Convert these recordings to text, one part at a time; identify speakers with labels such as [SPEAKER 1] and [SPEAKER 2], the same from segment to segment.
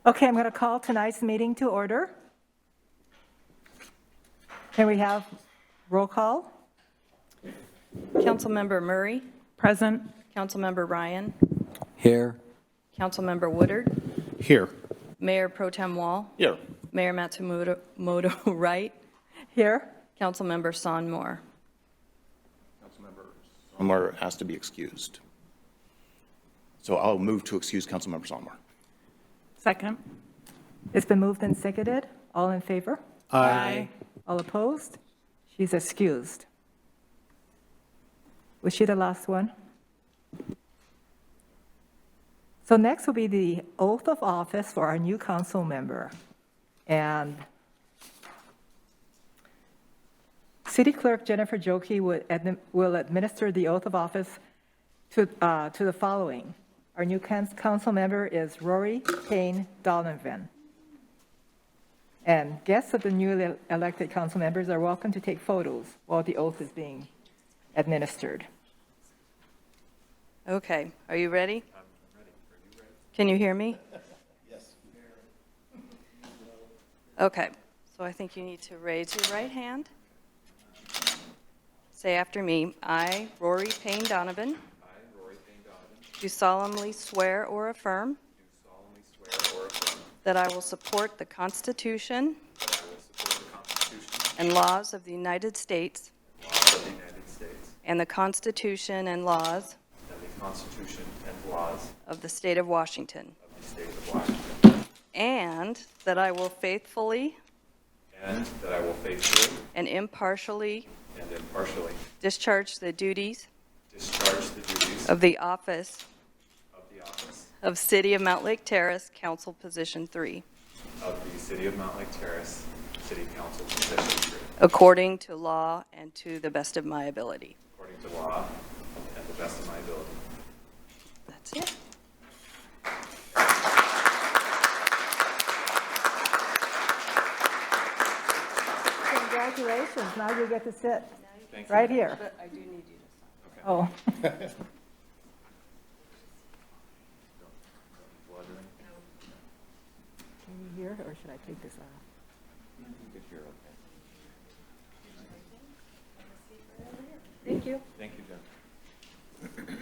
[SPEAKER 1] Okay, I'm going to call tonight's meeting to order. Can we have roll call?
[SPEAKER 2] Councilmember Murray,
[SPEAKER 1] Present.
[SPEAKER 2] Councilmember Ryan,
[SPEAKER 3] Here.
[SPEAKER 2] Councilmember Woodard,
[SPEAKER 3] Here.
[SPEAKER 2] Mayor Pro Tem Wall,
[SPEAKER 3] Here.
[SPEAKER 2] Mayor Matsumoto Wright,
[SPEAKER 1] Here.
[SPEAKER 2] Councilmember Son Moore.
[SPEAKER 3] Sonmore has to be excused. So I'll move to excuse Councilmember Sonmore.
[SPEAKER 1] Second. It's been moved and seconded. All in favor?
[SPEAKER 3] Aye.
[SPEAKER 1] All opposed? She's excused. Was she the last one? So next will be the oath of office for our new council member. And City Clerk Jennifer Jokey will administer the oath of office to the following. Our new council member is Rory Payne Donovan. And guests of the newly elected council members are welcome to take photos while the oath is being administered.
[SPEAKER 2] Okay, are you ready? I'm ready. Are you ready? Can you hear me?
[SPEAKER 3] Yes.
[SPEAKER 2] Okay, so I think you need to raise your right hand. Say after me. I, Rory Payne Donovan, do solemnly swear or affirm that I will support the Constitution and laws of the United States and the Constitution and laws of the State of Washington, and that I will faithfully and impartially discharge the duties of the office of City of Mountlake Terrace, Council Position 3,
[SPEAKER 4] of the City of Mountlake Terrace, City Council Position 3,
[SPEAKER 2] according to law and to the best of my ability.
[SPEAKER 4] according to law and the best of my ability.
[SPEAKER 2] That's it.
[SPEAKER 1] Congratulations, now you get to sit
[SPEAKER 4] Thank you.
[SPEAKER 1] right here.
[SPEAKER 2] But I do need you to sign.
[SPEAKER 1] Oh, can you hear, or should I take this off?
[SPEAKER 2] Thank you.
[SPEAKER 4] Thank you, Jen.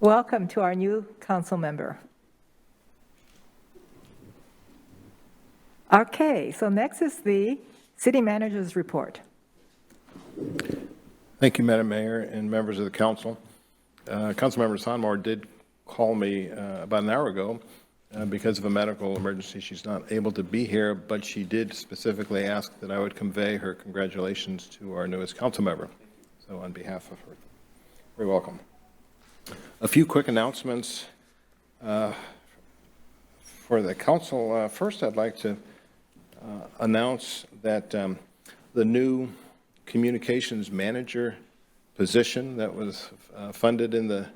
[SPEAKER 1] Welcome to our new council member. Okay, so next is the city manager's report.
[SPEAKER 5] Thank you, Madam Mayor and members of the council. Councilmember Sonmore did call me about an hour ago because of a medical emergency. She's not able to be here, but she did specifically ask that I would convey her congratulations to our newest council member. So on behalf of her, very welcome. A few quick announcements for the council. First, I'd like to announce that the new communications manager position that was funded in the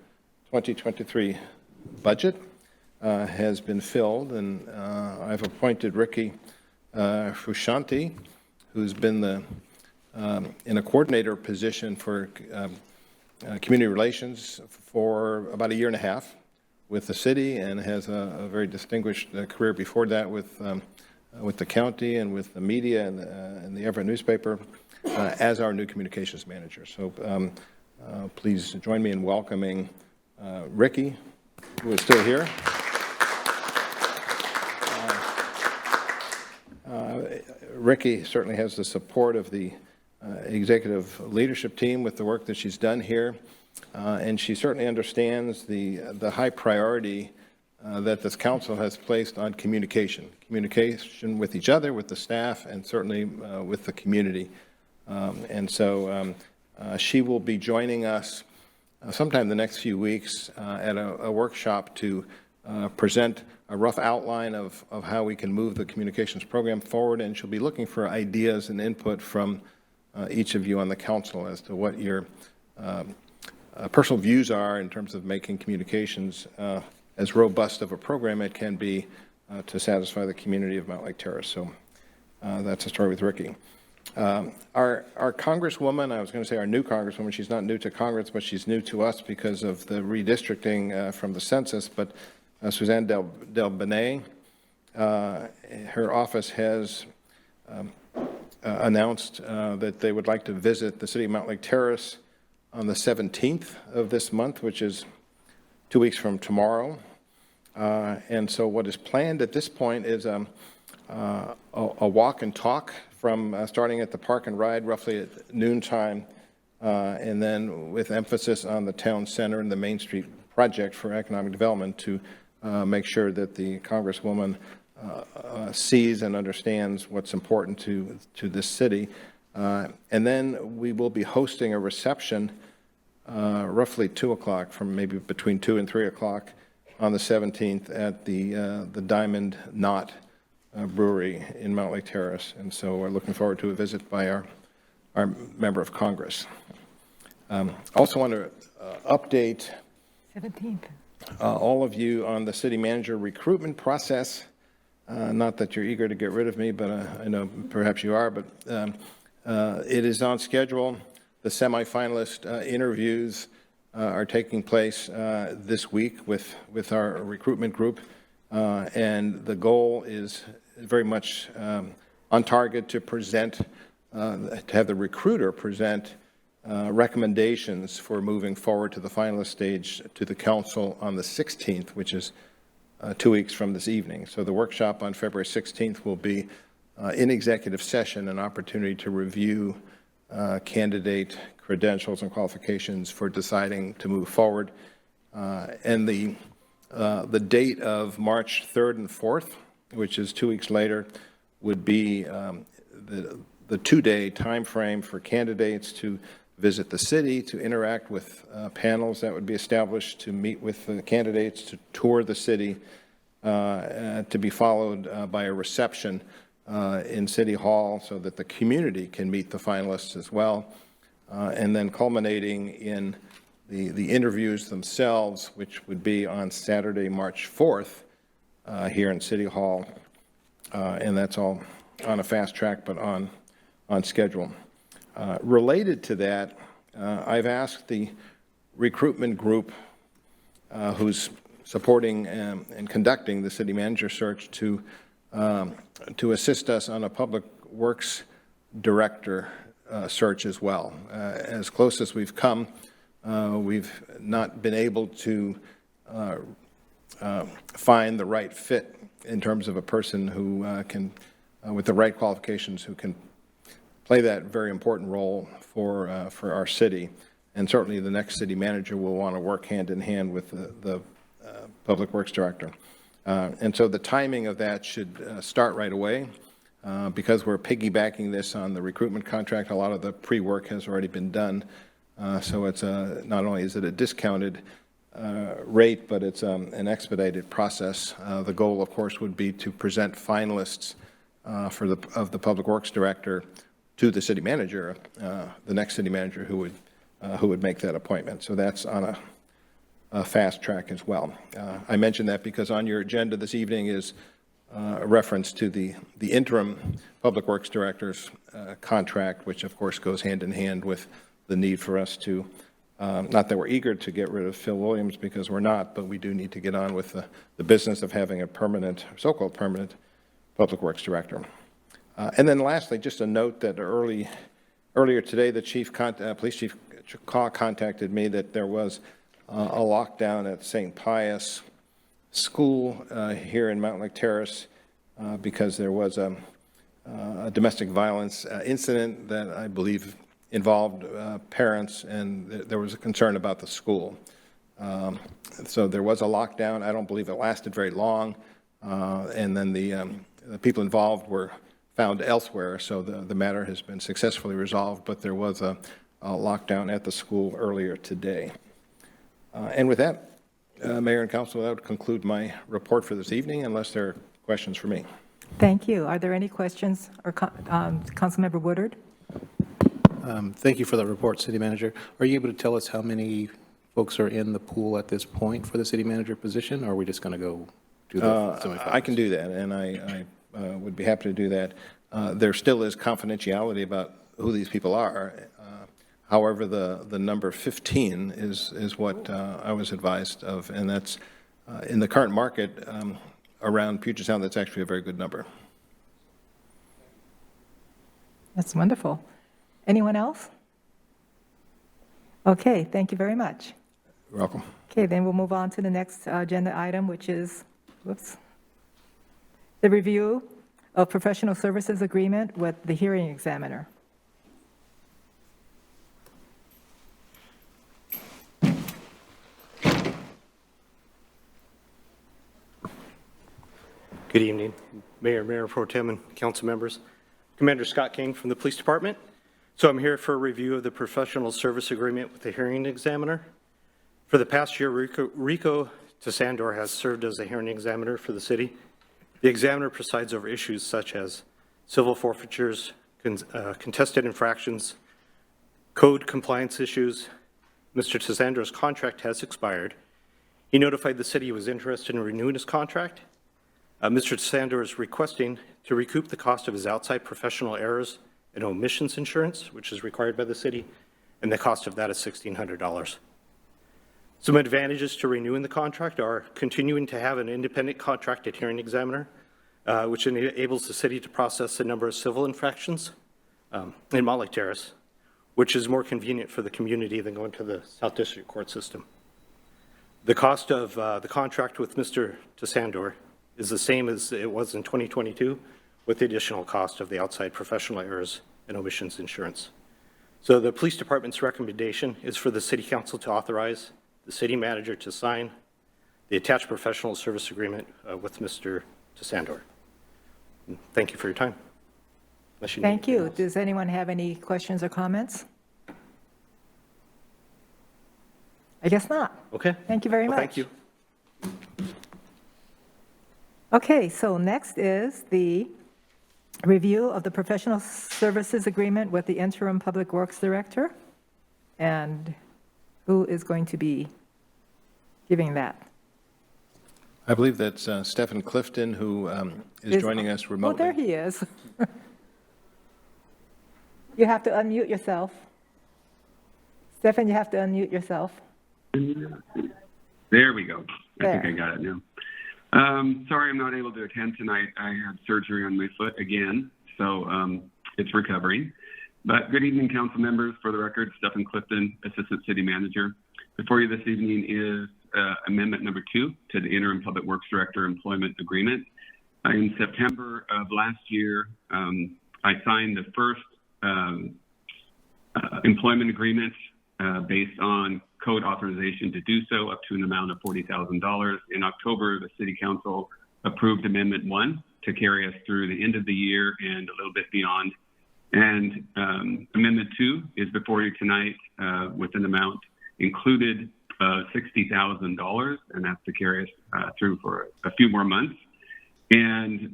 [SPEAKER 5] 2023 budget has been filled, and I've appointed Ricky Fushanti, who's been in a coordinator position for community relations for about 1.5 years with the city, and has a very distinguished career before that with the county and with the media and the Everett newspaper as our new communications manager. So please join me in welcoming Ricky, who is still here. Ricky certainly has the support of the executive leadership team with the work that she's done here, and she certainly understands the high priority that this council has placed on communication with each other, with the staff, and certainly with the community. And so she will be joining us sometime in the next few weeks at a workshop to present a rough outline of how we can move the communications program forward, and she'll be looking for ideas and input from each of you on the council as to what your personal views are in terms of making communications as robust of a program it can be to satisfy the community of Mountlake Terrace. So That's a story with Ricky. Our Congresswoman, I was going to say our new Congresswoman, she's not new to Congress, but she's new to us because of the redistricting from the census, but Suzanne Del Benet, her office has announced that they would like to visit the city of Mountlake Terrace on the 17th of this month, which is 2 weeks from tomorrow. And so what is planned at this point is a walk and talk from starting at the Park and Ride roughly at noontime, and then with emphasis on the town center and the Main Street project for economic development to make sure that the Congresswoman sees and understands what's important to this city. And then we will be hosting a reception roughly 2 o'clock, from maybe between 2 and 3 o'clock on the 17th at the Diamond Knot Brewery in Mountlake Terrace. And so we're looking forward to a visit by our member of Congress. Also want to update
[SPEAKER 1] 17th.
[SPEAKER 5] all of you on the city manager recruitment process. Not that you're eager to get rid of me, but I know perhaps you are, but it is on schedule. The semifinalist interviews are taking place this week with our recruitment group, and the goal is very much on target to present, to have the recruiter present recommendations for moving forward to the finalist stage to the council on the 16th, which is 2 weeks from this evening. So the workshop on February 16th will be in executive session, an opportunity to review candidate credentials and qualifications for deciding to move forward. And the date of March 3rd and 4th, which is 2 weeks later, would be the two-day time frame for candidates to visit the city, to interact with panels that would be established, to meet with the candidates, to tour the city, to be followed by a reception in City Hall so that the community can meet the finalists as well, and then culminating in the interviews themselves, which would be on Saturday, March 4th, here in City Hall, and that's all on a fast track, but on schedule. Related to that, I've asked the recruitment group who's supporting and conducting the city manager search to assist us on a public works director search as well. As close as we've come, we've not been able to find the right fit in terms of a person who can, with the right qualifications, who can play that very important role for our city. And certainly the next city manager will want to work hand in hand with the Public Works Director. And so the timing of that should start right away. Because we're piggybacking this on the recruitment contract, a lot of the pre-work has already been done. So it's not only is it a discounted rate, but it's an expedited process. The goal, of course, would be to present finalists of the Public Works Director to the city manager, the next city manager who would make that appointment. So that's on a fast track as well. I mentioned that because on your agenda this evening is a reference to the interim Public Works Director's contract, which of course goes hand in hand with the need for us to, not that we're eager to get rid of Phil Williams, because we're not, but we do need to get on with the business of having a permanent, so-called permanent Public Works Director. And then lastly, just a note that earlier today, the police chief contacted me that there was a lockdown at St. Pius School here in Mountlake Terrace because there was a domestic violence incident that I believe involved parents, and there was a concern about the school. So there was a lockdown. I don't believe it lasted very long, and then the people involved were found elsewhere, so the matter has been successfully resolved, but there was a lockdown at the school earlier today. And with that, Mayor and Council, that would conclude my report for this evening, unless there are questions for me.
[SPEAKER 1] Thank you. Are there any questions? Or Councilmember Woodard?
[SPEAKER 6] Thank you for that report, City Manager. Are you able to tell us how many folks are in the pool at this point for the city manager position, or are we just going to go do the semifinals?
[SPEAKER 5] I can do that, and I would be happy to do that. there still is confidentiality about who these people are. However, the number 15 is what I was advised of, and that's in the current market around Puget Sound, that's actually a very good number.
[SPEAKER 1] That's wonderful. Anyone else? Okay, thank you very much.
[SPEAKER 5] You're welcome.
[SPEAKER 1] Okay, then we'll move on to the next agenda item, which is, the review of professional services agreement with the hearing examiner.
[SPEAKER 7] Good evening, Mayor Pro Tem, and council members. Commander Scott King from the Police Department. So I'm here for a review of the professional service agreement with the hearing examiner. For the past year, Rico Tasandor has served as a hearing examiner for the city. The examiner presides over issues such as civil forfeitures, contested infractions, code compliance issues. Mr. Tasandor's contract has expired. He notified the city he was interested in renewing his contract. Mr. Tasandor is requesting to recoup the cost of his outside professional errors and omissions insurance, which is required by the city, and the cost of that is $1,600. Some advantages to renewing the contract are continuing to have an independent contracted hearing examiner, which enables the city to process a number of civil infractions in Mountlake Terrace, which is more convenient for the community than going to the South District Court system. The cost of the contract with Mr. Tasandor is the same as it was in 2022, with the additional cost of the outside professional errors and omissions insurance. So the police department's recommendation is for the city council to authorize the city manager to sign the attached professional service agreement with Mr. Tasandor. Thank you for your time.
[SPEAKER 1] Thank you. Does anyone have any questions or comments? I guess not.
[SPEAKER 7] Okay.
[SPEAKER 1] Thank you very much.
[SPEAKER 7] Thank you.
[SPEAKER 1] Okay, so next is the review of the professional services agreement with the Interim Public Works Director. And who is going to be giving that?
[SPEAKER 5] I believe that's Stephen Clifton, who is joining us remotely.
[SPEAKER 1] Oh, there he is. You have to unmute yourself. Stephen, you have to unmute yourself.
[SPEAKER 8] There we go. I think I
[SPEAKER 1] There.
[SPEAKER 8] got it now. Sorry I'm not able to attend tonight. I had surgery on my foot again, so it's recovering. But good evening, council members. For the record, Stephen Clifton, Assistant City Manager. Before you this evening is Amendment number 2 to the Interim Public Works Director Employment Agreement. In September of last year, I signed the first employment agreement based on code authorization to do so up to an amount of $40,000. In October, the City Council approved Amendment 1 to carry us through the end of the year and a little bit beyond. And Amendment 2 is before you tonight with an amount included $60,000, and that's to carry us through for a few more months. And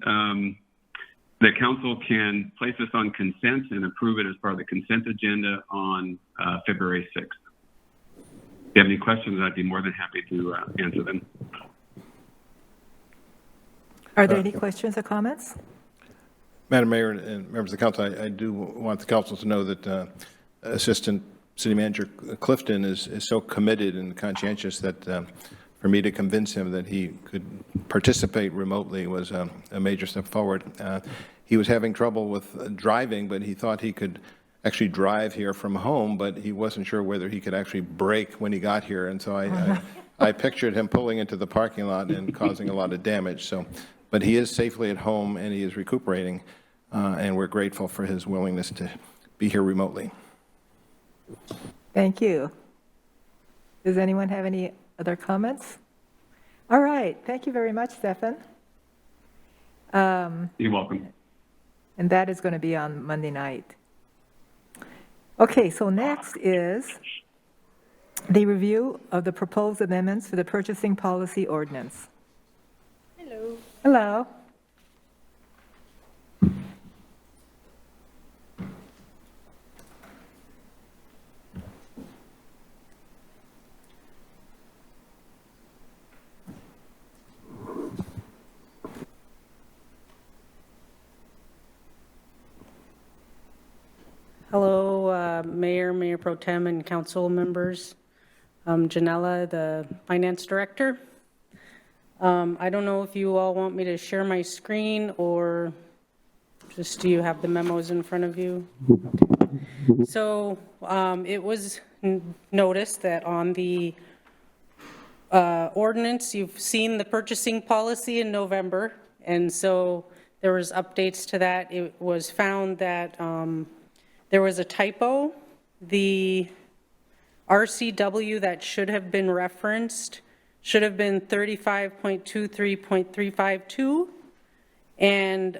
[SPEAKER 8] the council can place this on consent and approve it as part of the consent agenda on February 6th. If you have any questions, I'd be more than happy to answer them.
[SPEAKER 1] Are there any questions or comments?
[SPEAKER 5] Madam Mayor and members of the council, I do want the council to know that Assistant City Manager Clifton is so committed and conscientious that for me to convince him that he could participate remotely was a major step forward. He was having trouble with driving, but he thought he could actually drive here from home, but he wasn't sure whether he could actually brake when he got here. And so I pictured him pulling into the parking lot and causing a lot of damage. So, but he is safely at home and he is recuperating, and we're grateful for his willingness to be here remotely.
[SPEAKER 1] Thank you. Does anyone have any other comments? All right, thank you very much, Stefan.
[SPEAKER 8] You're welcome.
[SPEAKER 1] And that is going to be on Monday night. Okay, so next is the review of the proposed amendments to the purchasing policy ordinance.
[SPEAKER 2] Hello.
[SPEAKER 1] Hello.
[SPEAKER 9] Mayor, Mayor Pro Tem, and council members. Janella, the Finance Director. I don't know if you all want me to share my screen or just do you have the memos in front of you? Okay. So it was noticed that on the ordinance, you've seen the purchasing policy in November, and so there was updates to that. It was found that there was a typo. The RCW that should have been referenced should have been 35.23.352, and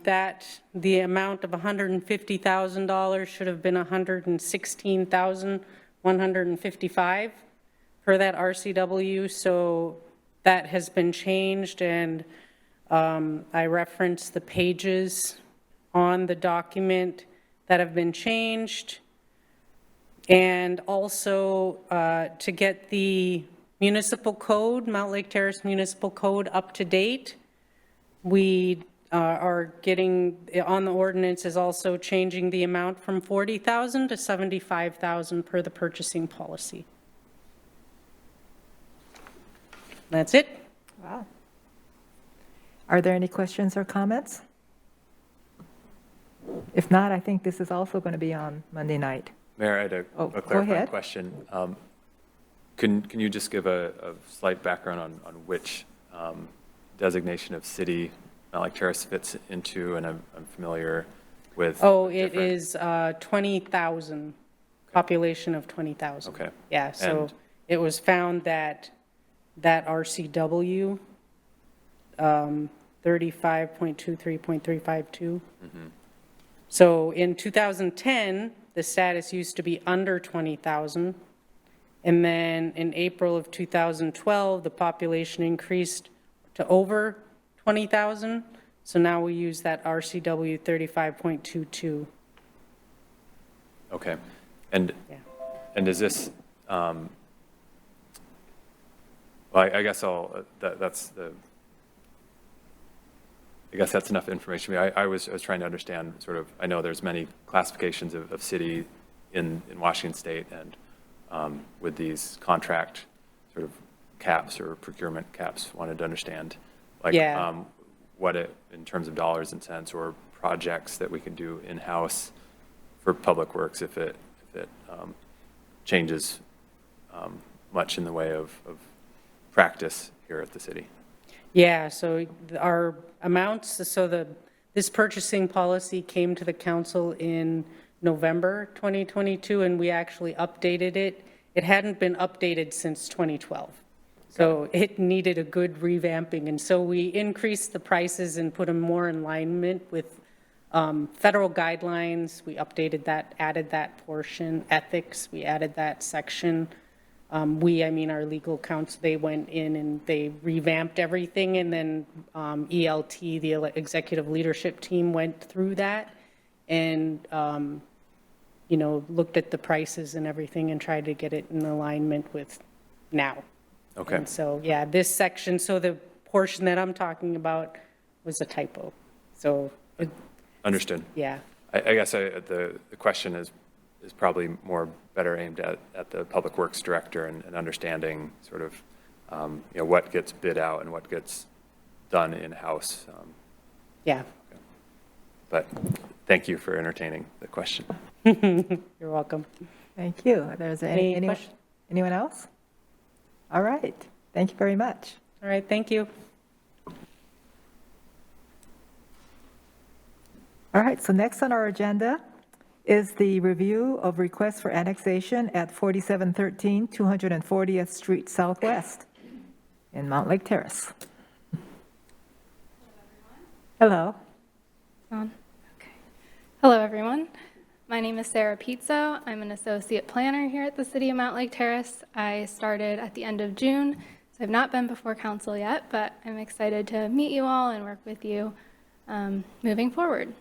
[SPEAKER 9] that the amount of $150,000 should have been $116,155 for that RCW. So that has been changed, and I referenced the pages on the document that have been changed, and also to get the municipal code, Mountlake Terrace Municipal Code, up to date. We are getting, on the ordinance, is also changing the amount from $40,000 to $75,000 per the purchasing policy. That's it.
[SPEAKER 1] Wow. Are there any questions or comments? If not, I think this is also going to be on Monday night.
[SPEAKER 4] Mayor, I had a
[SPEAKER 1] Go
[SPEAKER 4] clarifying
[SPEAKER 1] ahead.
[SPEAKER 4] question. Can you just give a slight background on which designation of city Mountlake Terrace fits into? And I'm familiar with.
[SPEAKER 9] Oh, it
[SPEAKER 4] different-
[SPEAKER 9] is 20,000, population of 20,000.
[SPEAKER 4] Okay.
[SPEAKER 9] Yeah, so
[SPEAKER 4] And-
[SPEAKER 9] it was found that RCW, 35.23.352. So in 2010, the status used to be under 20,000. And then in April of 2012, the population increased to over 20,000. So now we use that RCW 35.22.
[SPEAKER 4] Okay. And is this, well, I guess I guess that's enough information. I was trying to understand sort of, I know there's many classifications of city in Washington State, and with these contract sort of caps or procurement caps, wanted to understand like what it, in terms of dollars and cents or projects that we can do in-house for public works if it changes much in the way of practice here at the city.
[SPEAKER 9] Yeah, so our amounts, so this purchasing policy came to the council in November 2022, and we actually updated it. It hadn't been updated since 2012. So it needed a good revamping, and so we increased the prices and put them more in alignment with federal guidelines. We updated that, added that portion. Ethics, we added that section. I mean our legal counsel, they went in and they revamped everything, and then ELT, the executive leadership team, went through that and, you know, looked at the prices and everything and tried to get it in alignment with now.
[SPEAKER 4] Okay.
[SPEAKER 9] And so, yeah, this section, so the portion that I'm talking about was a typo. So,
[SPEAKER 4] Understood.
[SPEAKER 9] yeah.
[SPEAKER 4] I guess the question is probably more better aimed at the Public Works Director and understanding sort of, you know, what gets bid out and what gets done in-house.
[SPEAKER 9] Yeah.
[SPEAKER 4] But thank you for entertaining the question.
[SPEAKER 9] You're welcome.
[SPEAKER 1] Thank you. There's
[SPEAKER 9] Any
[SPEAKER 1] anyone else? All right. Thank you very much.
[SPEAKER 9] All right, thank you.
[SPEAKER 1] All right, so next on our agenda is the review of requests for annexation at 4713 240th Street Southwest in Mountlake Terrace. Hello.
[SPEAKER 10] On. Okay. Hello, everyone. My name is Sarah Pizzo. I'm an associate planner here at the City of Mountlake Terrace. I started at the end of June, so I've not been before council yet, but I'm excited to meet you all and work with you moving forward.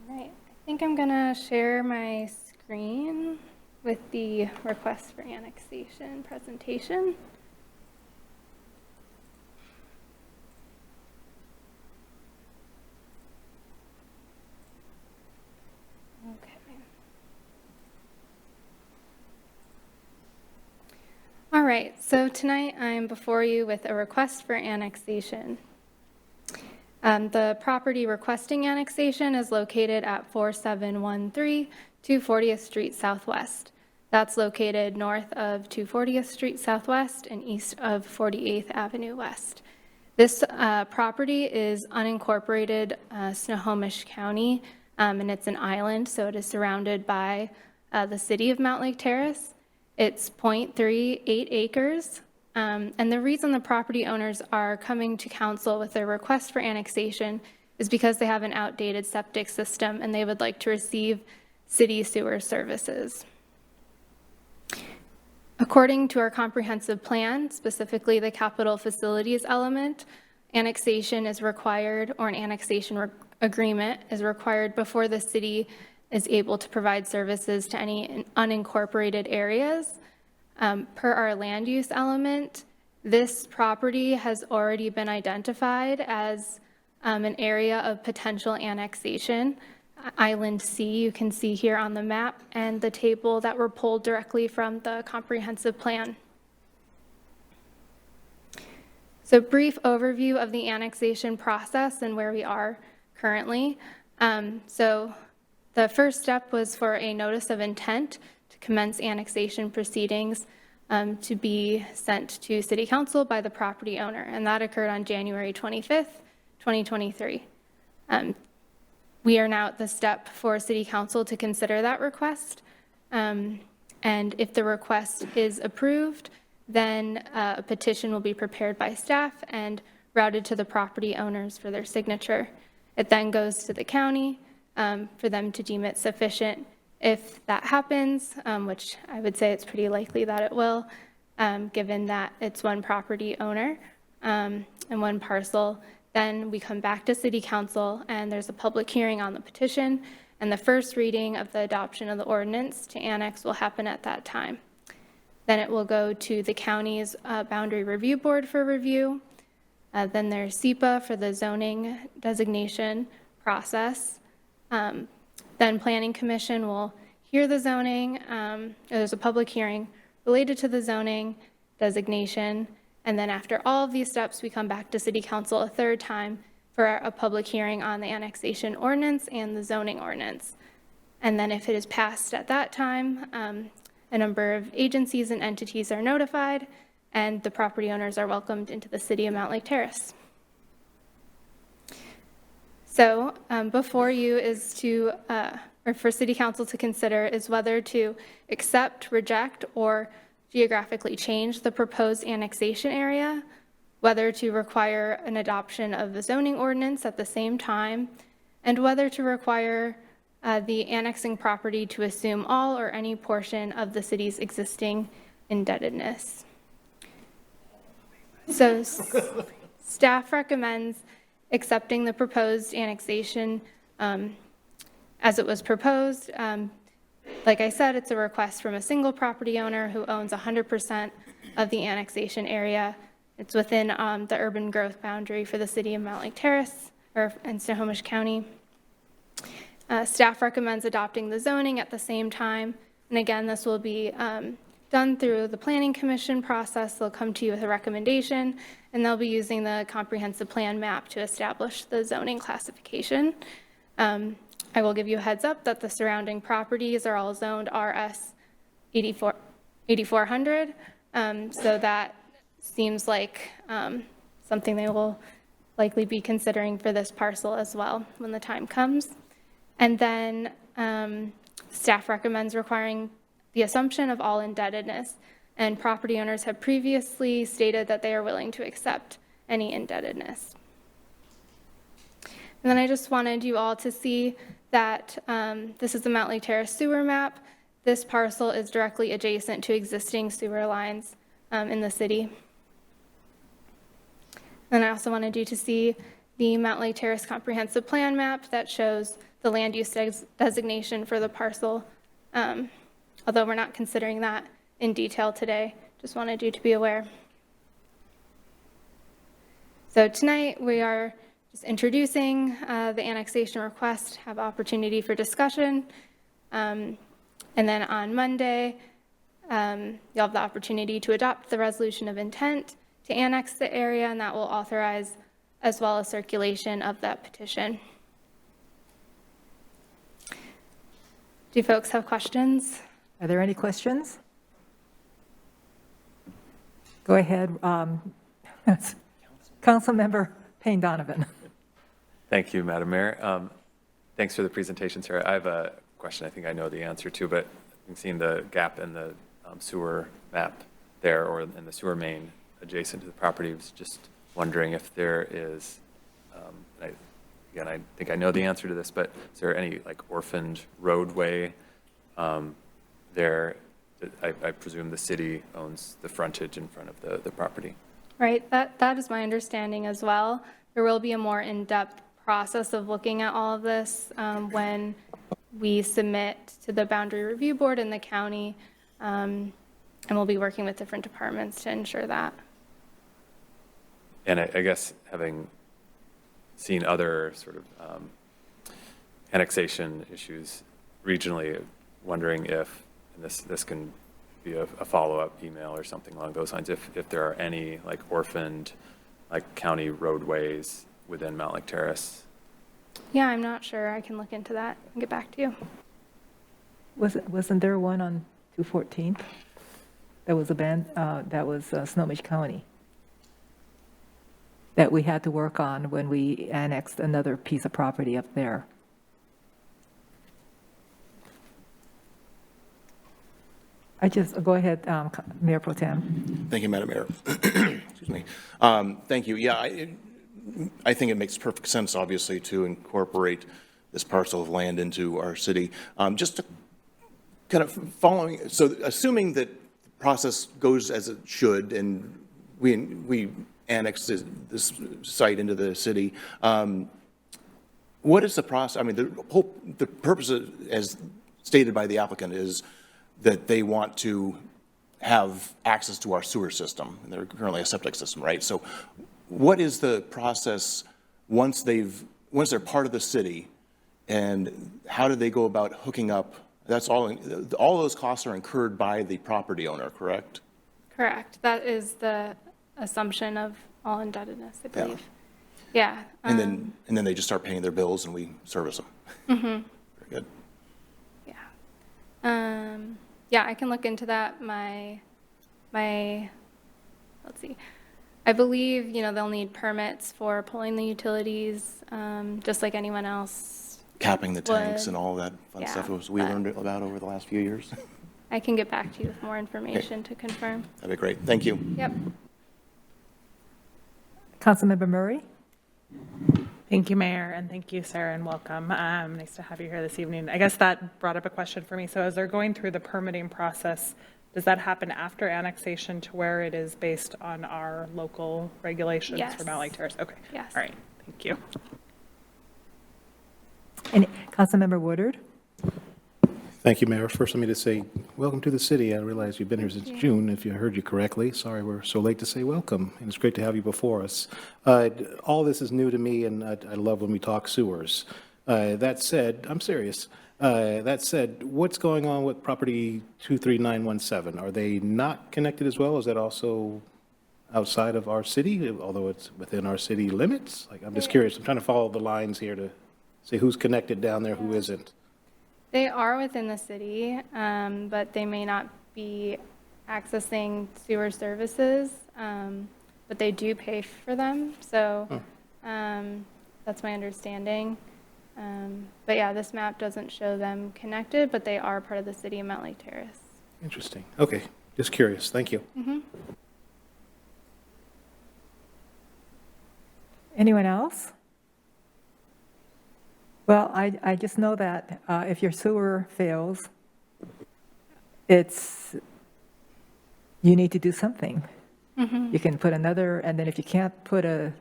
[SPEAKER 10] All right, I think I'm gonna share my screen with the request for annexation presentation. Okay. right, so tonight I'm before you with a request for annexation. The property requesting annexation is located at 4713 240th Street Southwest. That's located north of 240th Street Southwest and east of 48th Avenue West. This property is unincorporated Snohomish County, and it's an island, so it is surrounded by the city of Mountlake Terrace. It's 0.38 acres. And the reason the property owners are coming to council with their request for annexation is because they have an outdated septic system and they would like to receive city sewer services. According to our comprehensive plan, specifically the capital facilities element, annexation is required, or an annexation agreement is required before the city is able to provide services to any unincorporated areas. Per our land use element, this property has already been identified as an area of potential annexation. Island C, you can see here on the map, and the table that were pulled directly from the comprehensive plan. So brief overview of the annexation process and where we are currently. So the first step was for a notice of intent to commence annexation proceedings to be sent to City Council by the property owner, and that occurred on January 25th, 2023. We are now at the step for City Council to consider that request, and if the request is approved, then a petition will be prepared by staff and routed to the property owners for their signature. It then goes to the county for them to deem it sufficient. If that happens, which I would say it's pretty likely that it will, given that it's one property owner and one parcel, then we come back to City Council and there's a public hearing on the petition, and the first reading of the adoption of the ordinance to annex will happen at that time. Then it will go to the county's boundary review board for review. Then there's SEPA for the zoning designation process. Then Planning Commission will hear the zoning. There's a public hearing related to the zoning designation. And then after all of these steps, we come back to City Council a third time for a public hearing on the annexation ordinance and the zoning ordinance. And then if it is passed at that time, a number of agencies and entities are notified, and the property owners are welcomed into the city of Mountlake Terrace. So before you is to, or for City Council to consider, is whether to accept, reject, or geographically change the proposed annexation area, whether to require an adoption of the zoning ordinance at the same time, and whether to require the annexing property to assume all or any portion of the city's existing indebtedness. So staff recommends accepting the proposed annexation as it was proposed. Like I said, it's a request from a single property owner who owns 100% of the annexation area. It's within the urban growth boundary for the city of Mountlake Terrace and Snohomish County. Staff recommends adopting the zoning at the same time. And again, this will be done through the Planning Commission process. They'll come to you with a recommendation, and they'll be using the comprehensive plan map to establish the zoning classification. I will give you a heads up that the surrounding properties are all zoned RS 8400. So that seems like something they will likely be considering for this parcel as well when the time comes. And then staff recommends requiring the assumption of all indebtedness, and property owners have previously stated that they are willing to accept any indebtedness. And then I just wanted you all to see that this is the Mountlake Terrace sewer map. This parcel is directly adjacent to existing sewer lines in the city. And I also wanted you to see the Mountlake Terrace comprehensive plan map that shows the land use designation for the parcel. Although we're not considering that in detail today, just wanted you to be aware. So tonight we are just introducing the annexation request, have opportunity for discussion. And then on Monday, you'll have the opportunity to adopt the resolution of intent to annex the area, and that will authorize as well as circulation of that petition. Do folks have questions?
[SPEAKER 1] Are there any questions? Go ahead. Councilmember Payne Donovan.
[SPEAKER 4] Thank you, Madam Mayor. Thanks for the presentation, Sarah. I have a question I think I know the answer to, but I'm seeing the gap in the sewer map there, or in the sewer main adjacent to the property. I was just wondering if there is, again, I think I know the answer to this, but is there any like orphaned roadway there? I presume the city owns the frontage in front of the property.
[SPEAKER 10] Right, that is my understanding as well. There will be a more in-depth process of looking at all of this when we submit to the Boundary Review Board in the county, and we'll be working with different departments to ensure that.
[SPEAKER 4] And I guess having seen other sort of annexation issues regionally, wondering if, and this can be a follow-up email or something along those lines, if there are any like orphaned like county roadways within Mountlake Terrace.
[SPEAKER 10] Yeah, I'm not sure. I can look into that and get back to you.
[SPEAKER 1] Wasn't there one on 214th that was that was Snohomish County that we had to work on when we annexed another piece of property up there? Go ahead, Mayor Pro Tem.
[SPEAKER 3] Thank you, Madam Mayor. Excuse me. Thank you. Yeah, I think it makes perfect sense, obviously, to incorporate this parcel of land into our city. Just to kind of following, so assuming that the process goes as it should, and we annex this site into the city, what is the process? I mean, the purpose, as stated by the applicant, is that they want to have access to our sewer system. And they're currently a septic system, right? So what is the process once they're part of the city, and how do they go about hooking up? That's all those costs are incurred by the property owner, correct?
[SPEAKER 10] Correct. That is the assumption of all indebtedness, I believe. Yeah.
[SPEAKER 3] And then they just start paying their bills and we service them. Mm-hmm. Very good.
[SPEAKER 10] Yeah. Yeah, I can look into that. Let's see. I believe, they'll need permits for pulling the utilities, just like anyone else.
[SPEAKER 3] Capping the tanks
[SPEAKER 10] would.
[SPEAKER 3] and all that fun
[SPEAKER 10] Yeah,
[SPEAKER 3] stuff we learned about over the last few years.
[SPEAKER 10] I can get back to you with more information to confirm.
[SPEAKER 3] That'd be great. Thank you.
[SPEAKER 10] Yep.
[SPEAKER 1] Councilmember Murray?
[SPEAKER 11] Thank you, Mayor, and thank you, Sarah, and welcome. Nice to have you here this evening. I guess that brought up a question for me. So as they're going through the permitting process, does that happen after annexation to where it is based on our local regulations for Mountlake Terrace? Okay.
[SPEAKER 10] Yes.
[SPEAKER 11] All right. Thank you.
[SPEAKER 1] And Councilmember Woodard?
[SPEAKER 6] Thank you, Mayor. First, let me just say, welcome to the city. I realize you've been here since June, if I heard you correctly. Sorry we're so late to say welcome, and it's great to have you before us. All this is new to me, and I love when we talk sewers. That said, I'm serious. That said, what's going on with property 23917? Are they not connected as well? Is that also outside of our city, although it's within our city limits? Like, I'm just curious. I'm trying to follow the lines here to see who's connected down there, who isn't.
[SPEAKER 10] They are within the city, but they may not be accessing sewer services, but they do pay for them. So that's my understanding. But yeah, this map doesn't show them connected, but they are part of the city of Mountlake Terrace.
[SPEAKER 6] Interesting. Okay. Just curious. Thank you.
[SPEAKER 10] Mm-hmm.
[SPEAKER 1] Anyone else? Well, I just know that if your sewer fails, you need to do something. Mm-hmm. You can put another, and then if you can't put a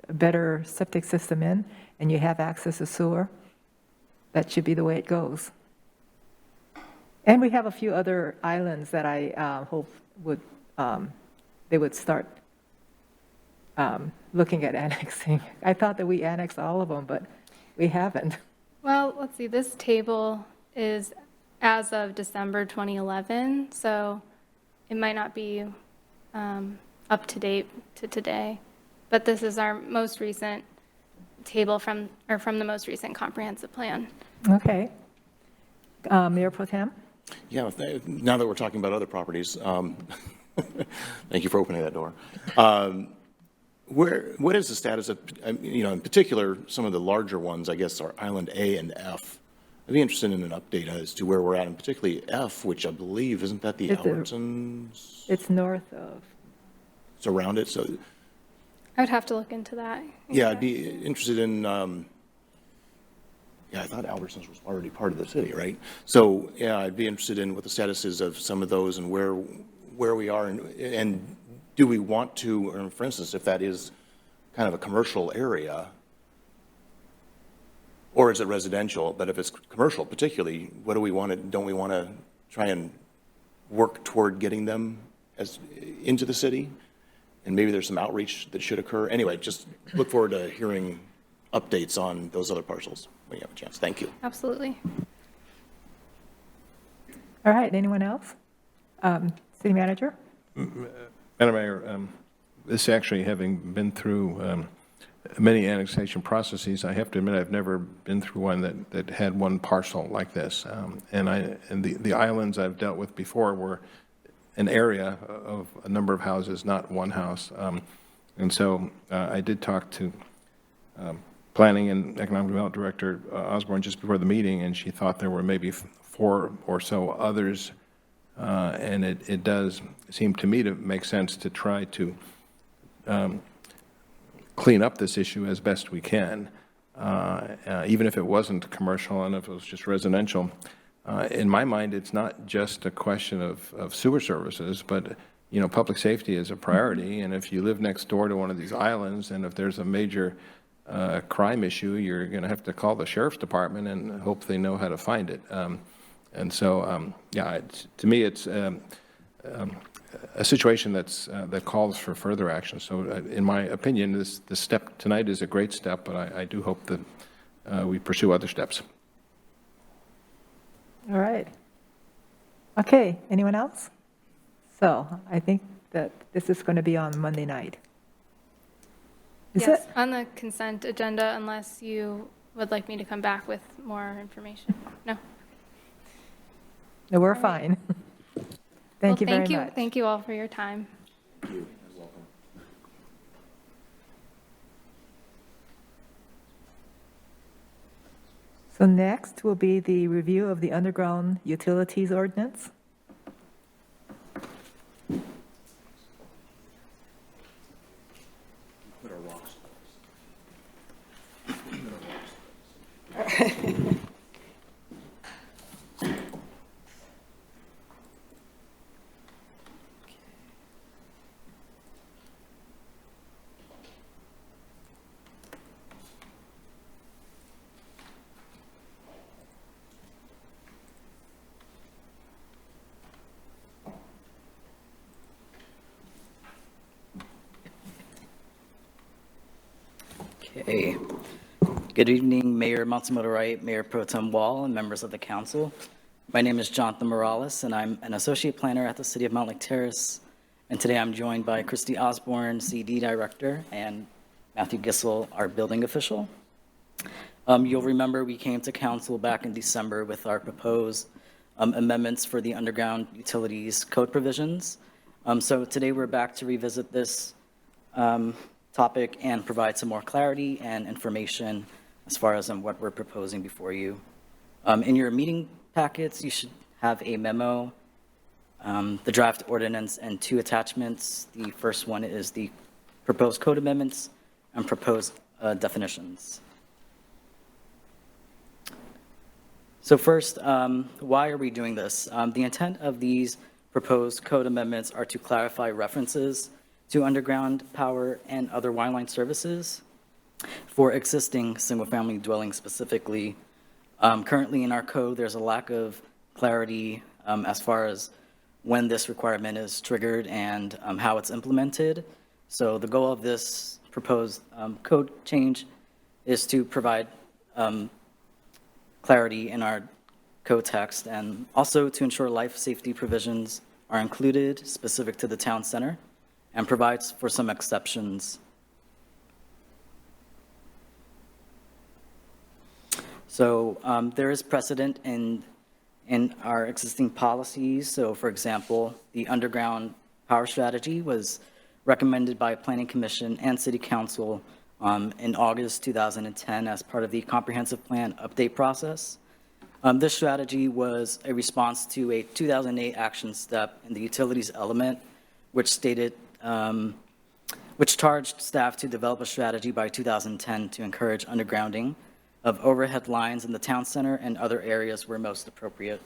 [SPEAKER 1] better septic system in and you have access to sewer, that should be the way it goes. And we have a few other islands that I hope they would start looking at annexing. I thought that we annexed all of them, but we haven't.
[SPEAKER 10] Well, let's see, this table is as of December 2011, so it might not be up to date to today, but this is our most recent table from the most recent comprehensive plan.
[SPEAKER 1] Okay. Mayor Pro Tem?
[SPEAKER 3] Yeah, now that we're talking about other properties, thank you for opening that door. What is the status of, in particular, some of the larger ones, I guess, are Island A and F? I'd be interested in an update as to where we're at, and particularly F, which I believe, isn't that the Albertsons?
[SPEAKER 1] It's north of.
[SPEAKER 3] It's around it, so,
[SPEAKER 10] I would have to look into that.
[SPEAKER 3] yeah, I'd be interested in, I thought Albertsons was already part of the city, right? So, yeah, I'd be interested in what the status is of some of those and where we are, and do we want to, or for instance, if that is kind of a commercial area, or is it residential? But if it's commercial particularly, what do we want to, don't we want to try and work toward getting them into the city? And maybe there's some outreach that should occur. Anyway, just look forward to hearing updates on those other parcels when you have a chance. Thank you.
[SPEAKER 10] Absolutely.
[SPEAKER 1] All right, anyone else? City Manager?
[SPEAKER 5] Madam Mayor, this actually having been through many annexation processes, I have to admit I've never been through one that had one parcel like this. And the islands I've dealt with before were an area of a number of houses, not one house. And so I did talk to Planning and Economic Development Director Osborne just before the meeting, and she thought there were maybe 4 or so others. And it does seem to me to make sense to try to clean up this issue as best we can, even if it wasn't commercial and if it was just residential. In my mind, it's not just a question of sewer services, but public safety is a priority. And if you live next door to one of these islands, and if there's a major crime issue, you're going to have to call the sheriff's department and hope they know how to find it. And so, yeah, to me, it's a situation that calls for further action. So, in my opinion, this step tonight is a great step, but I do hope that we pursue other steps.
[SPEAKER 1] All right. Okay, anyone else? So I think that this is going to be on Monday night. Is
[SPEAKER 10] Yes,
[SPEAKER 1] it?
[SPEAKER 10] on the consent agenda, unless you would like me to come back with more information. No?
[SPEAKER 1] No, we're fine. Thank you very much.
[SPEAKER 10] Thank you all for your time.
[SPEAKER 1] So next will be the review of the underground utilities ordinance.
[SPEAKER 12] Okay. Good evening, Mayor Matsumoto Wright, Mayor Pro Tem Wall, and members of the council. My name is Jonathan Morales, and I'm an associate planner at the City of Mountlake Terrace. And today I'm joined by Christy Osborne, CD Director, and Matthew Gissel, our building official. You'll remember we came to council back in December with our proposed amendments for the underground utilities code provisions. So today we're back to revisit this topic and provide some more clarity and information as far as what we're proposing before you. In your meeting packets, you should have a memo, the draft ordinance, and 2 attachments. The first one is the proposed code amendments and proposed definitions. So first, why are we doing this? The intent of these proposed code amendments are to clarify references to underground power and other wireline services for existing single-family dwellings specifically. Currently in our code, there's a lack of clarity as far as when this requirement is triggered and how it's implemented. So the goal of this proposed code change is to provide clarity in our code text and also to ensure life safety provisions are included specific to the town center and provides for some exceptions. So there is precedent in our existing policies. So for example, the underground power strategy was recommended by Planning Commission and City Council in August 2010 as part of the comprehensive plan update process. This strategy was a response to a 2008 action step in the utilities element, which stated, which charged staff to develop a strategy by 2010 to encourage undergrounding of overhead lines in the town center and other areas where most appropriate.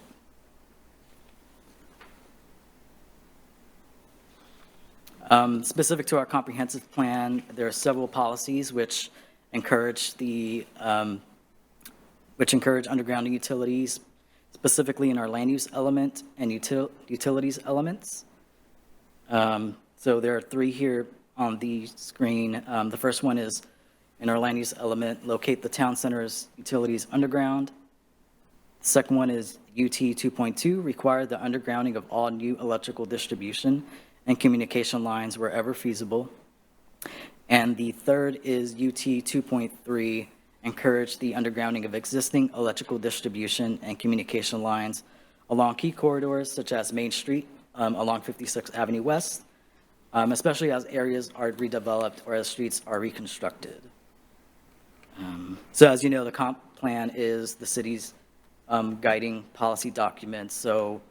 [SPEAKER 12] Specific to our comprehensive plan, there are several policies which encourage undergrounding utilities, specifically in our land use element and utilities elements. So there are three here on the screen. The first one is in our land use element, locate the town center's utilities underground. The second one is UT 2.2, require the undergrounding of all new electrical distribution and communication lines wherever feasible. And the third is UT 2.3, encourage the undergrounding of existing electrical distribution and communication lines along key corridors such as Main Street, along 56th Avenue West, especially as areas are redeveloped or as streets are reconstructed. So as you know, the comp plan is the city's guiding policy document. So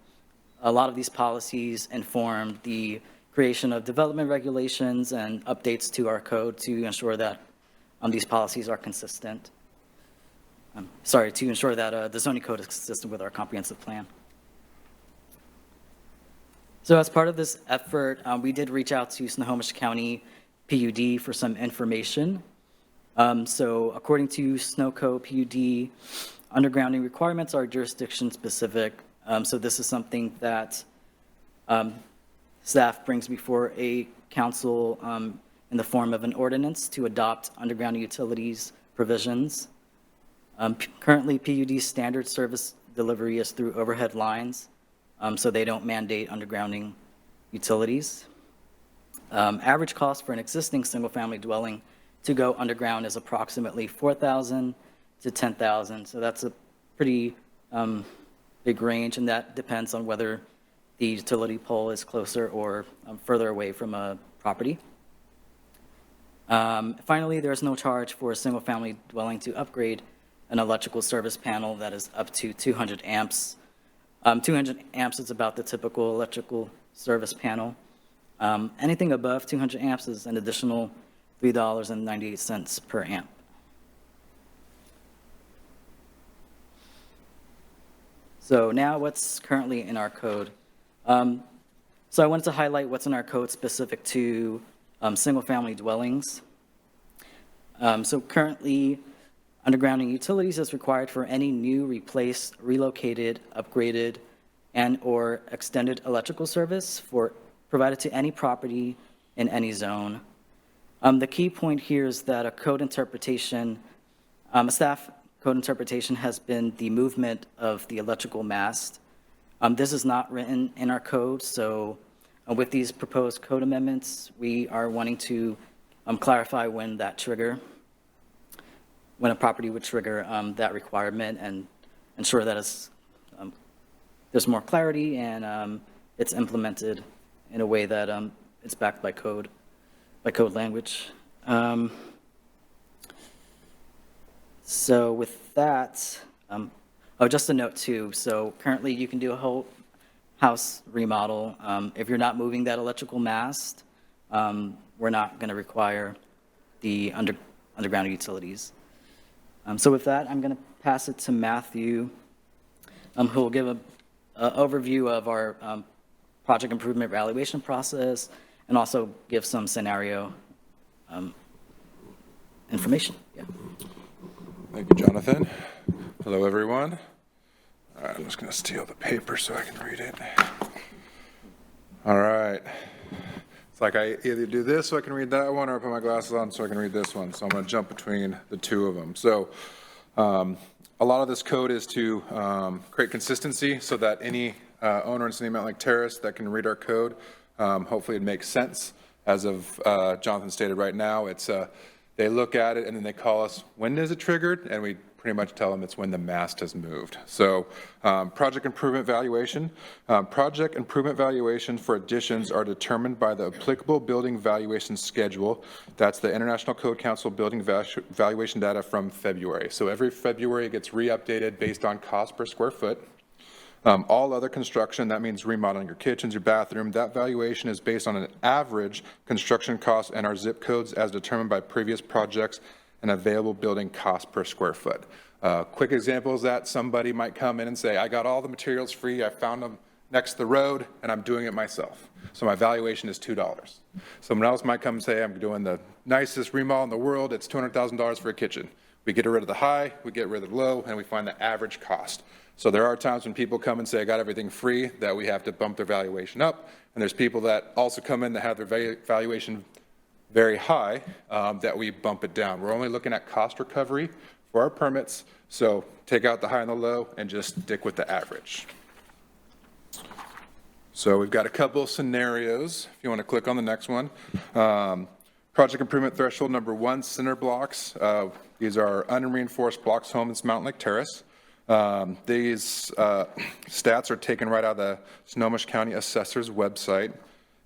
[SPEAKER 12] a lot of these policies inform the creation of development regulations and updates to our code to ensure that these policies are consistent. To ensure that the zoning code is consistent with our comprehensive plan. So as part of this effort, we did reach out to Snohomish County PUD for some information. So according to SNOCO PUD, undergrounding requirements are jurisdiction specific. So this is something that staff brings before a council in the form of an ordinance to adopt underground utilities provisions. Currently, PUD's standard service delivery is through overhead lines, so they don't mandate undergrounding utilities. Average cost for an existing single-family dwelling to go underground is approximately $4,000 to $10,000. So that's a pretty big range, and that depends on whether the utility pole is closer or further away from a property. Finally, there's no charge for a single-family dwelling to upgrade an electrical service panel that is up to 200 amps. 200 amps is about the typical electrical service panel. Anything above 200 amps is an additional $3.98 per amp. So now what's currently in our code? So I wanted to highlight what's in our code specific to single-family dwellings. So currently, undergrounding utilities is required for any new, replaced, relocated, upgraded, and/or extended electrical service provided to any property in any zone. The key point here is that a code interpretation, a staff code interpretation has been the movement of the electrical mast. This is not written in our code, so with these proposed code amendments, we are wanting to clarify when a property would trigger that requirement and ensure that there's more clarity and it's implemented in a way that it's backed by code language. So with that, just a note too, so currently you can do a whole house remodel. If you're not moving that electrical mast, we're not going to require the underground utilities. So with that, I'm going to pass it to Matthew, who will give an overview of our project improvement evaluation process and also give some scenario information. Yeah.
[SPEAKER 13] Thank you, Jonathan. Hello, everyone. All right, I'm just going to steal the paper so I can read it. All right. It's like I either do this so I can read that one, or I put my glasses on so I can read this one. So I'm going to jump between the two of them. So a lot of this code is to create consistency so that any owner in City of Mountlake Terrace that can read our code. Hopefully it makes sense. As of Jonathan stated right now, it's they look at it and then they call us, when is it triggered? And we pretty much tell them it's when the mast has moved. So project improvement valuation. Project improvement valuation for additions are determined by the applicable building valuation schedule. That's the International Code Council building valuation data from February. So every February it gets re-updated based on cost per square foot. All other construction, that means remodeling your kitchens, your bathroom, that valuation is based on an average construction cost and our zip codes as determined by previous projects and available building cost per square foot. Quick example is that somebody might come in and say, I got all the materials free, I found them next to the road, and I'm doing it myself. So my valuation is $2. Someone else might come and say, I'm doing the nicest remodel in the world, it's $200,000 for a kitchen. We get rid of the high, we get rid of the low, and we find the average cost. So there are times when people come and say, I got everything free, that we have to bump their valuation up. And there's people that also come in that have their valuation very high, that we bump it down. We're only looking at cost recovery for our permits. So take out the high and the low and just stick with the average. So we've got a couple of scenarios. If you want to click on the next one. Project improvement threshold number 1, cinder blocks. These are unreinforced blocks home in Mountlake Terrace. These stats are taken right out of the Snohomish County Assessor's website.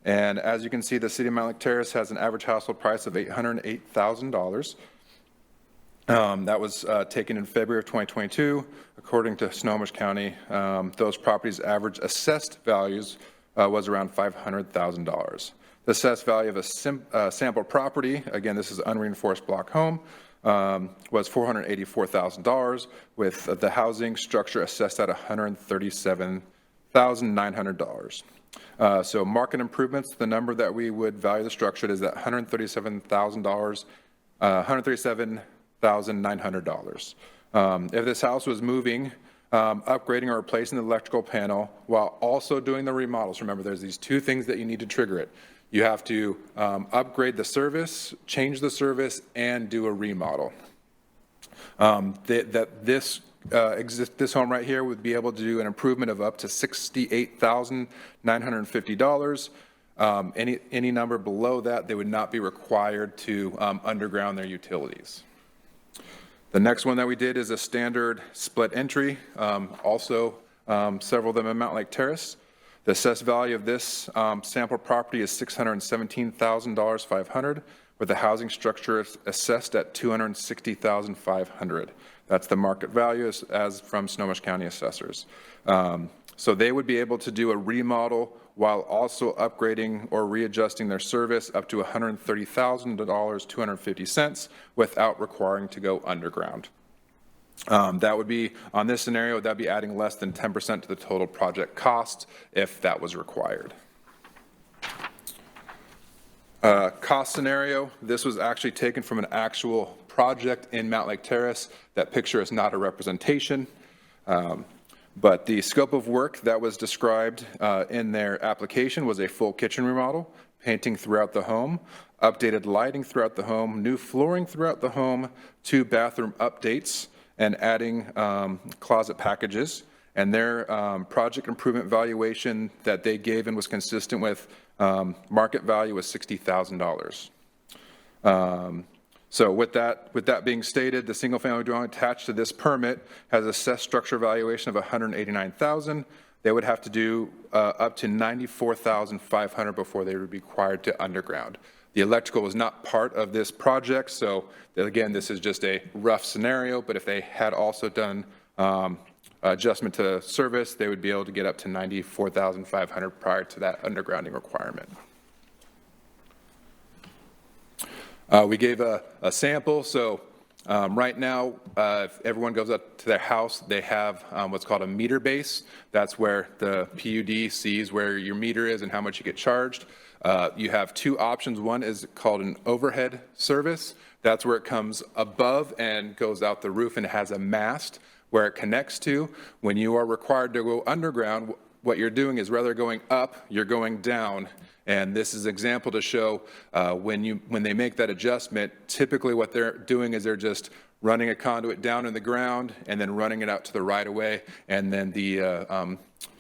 [SPEAKER 13] And as you can see, the City of Mountlake Terrace has an average household price of $808,000. That was taken in February of 2022. According to Snohomish County, those properties' average assessed values was around $500,000. The assessed value of a sample property, again, this is unreinforced block home, was $484,000, with the housing structure assessed at $137,900. So market improvements, the number that we would value the structure is at $137,000, $137,900. If this house was moving, upgrading or replacing the electrical panel while also doing the remodels, remember there's these two things that you need to trigger it. You have to upgrade the service, change the service, and do a remodel. This home right here would be able to do an improvement of up to $68,950. Any number below that, they would not be required to underground their utilities. The next one that we did is a standard split entry, also several of them in Mountlake Terrace. The assessed value of this sample property is $617,500, with the housing structure assessed at $260,500. That's the market value as from Snohomish County assessors. So they would be able to do a remodel while also upgrading or readjusting their service up to $130,250 without requiring to go underground. That would be, on this scenario, that'd be adding less than 10% to the total project cost if that was required. Cost scenario, this was actually taken from an actual project in Mountlake Terrace. That picture is not a representation, but the scope of work that was described in their application was a full kitchen remodel, painting throughout the home, updated lighting throughout the home, new flooring throughout the home, 2 bathroom updates, and adding closet packages. And their project improvement valuation that they gave and was consistent with market value was $60,000. So with that being stated, the single family dwelling attached to this permit has assessed structure valuation of $189,000. They would have to do up to $94,500 before they would be required to underground. The electrical was not part of this project, so again, this is just a rough scenario, but if they had also done adjustment to service, they would be able to get up to $94,500 prior to that undergrounding requirement. We gave a sample, so right now, if everyone goes up to their house, they have what's called a meter base. That's where the PUD sees where your meter is and how much you get charged. You have 2 options. One is called an overhead service. That's where it comes above and goes out the roof and has a mast where it connects to. When you are required to go underground, what you're doing is rather going up, you're going down. And this is an example to show when they make that adjustment, typically what they're doing is they're just running a conduit down in the ground and then running it out to the right of way, and then the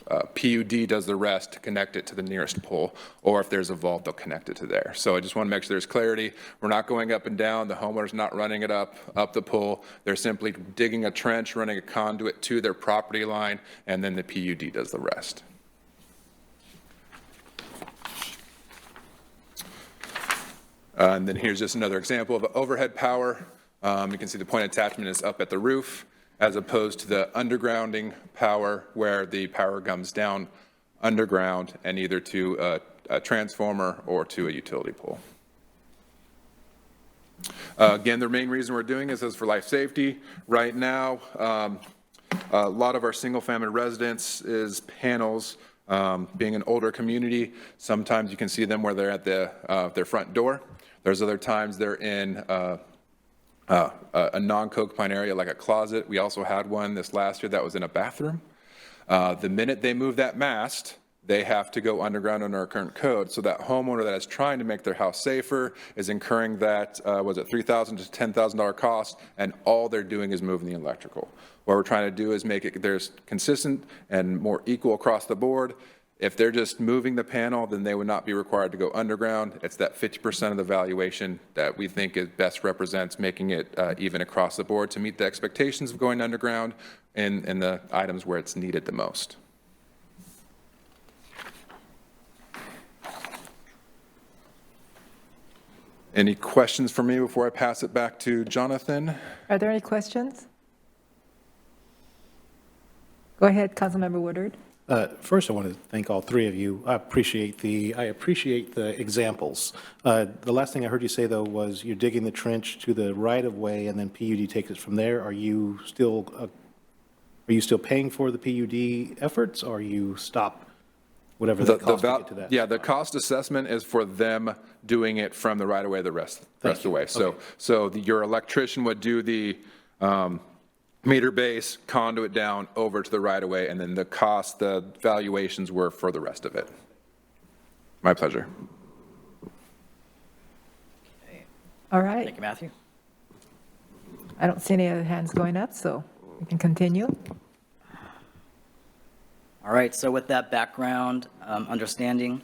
[SPEAKER 13] PUD does the rest to connect it to the nearest pole, or if there's a vault, they'll connect it to there. So I just want to make sure there's clarity. We're not going up and down. The homeowner's not running it up the pole. They're simply digging a trench, running a conduit to their property line, and then the PUD does the rest. And then here's just another example of overhead power. You can see the point attachment is up at the roof, as opposed to the undergrounding power where the power comes down underground and either to a transformer or to a utility pole. Again, the main reason we're doing this is for life safety. Right now, a lot of our single-family residence is panels. Being an older community, sometimes you can see them where they're at their front door. There's other times they're in a non-code-compliant area like a closet. We also had one this last year that was in a bathroom. The minute they move that mast, they have to go underground under our current code. So that homeowner that is trying to make their house safer is incurring that, was it $3,000 to $10,000 cost, and all they're doing is moving the electrical. What we're trying to do is make it there's consistent and more equal across the board. If they're just moving the panel, then they would not be required to go underground. It's that 50% of the valuation that we think it best represents making it even across the board to meet the expectations of going underground in the items where it's needed the most. Any questions for me before I pass it back to Jonathan?
[SPEAKER 1] Are there any questions? Go ahead, Councilmember Woodard.
[SPEAKER 6] First, I want to thank all three of you. I appreciate the examples. The last thing I heard you say, though, was you're digging the trench to the right-of-way, and then PUD takes it from there. Are you still paying for the PUD efforts, or you stop whatever the cost to get to that?
[SPEAKER 13] Yeah, the cost assessment is for them doing it from the right-of-way the rest of the way. So,
[SPEAKER 6] Okay.
[SPEAKER 13] your electrician would do the meter base, conduit down over to the right-of-way, and then the valuations were for the rest of it. My pleasure.
[SPEAKER 1] All right.
[SPEAKER 12] Thank you, Matthew.
[SPEAKER 1] I don't see any other hands going up, so we can continue.
[SPEAKER 12] All right, so with that background understanding,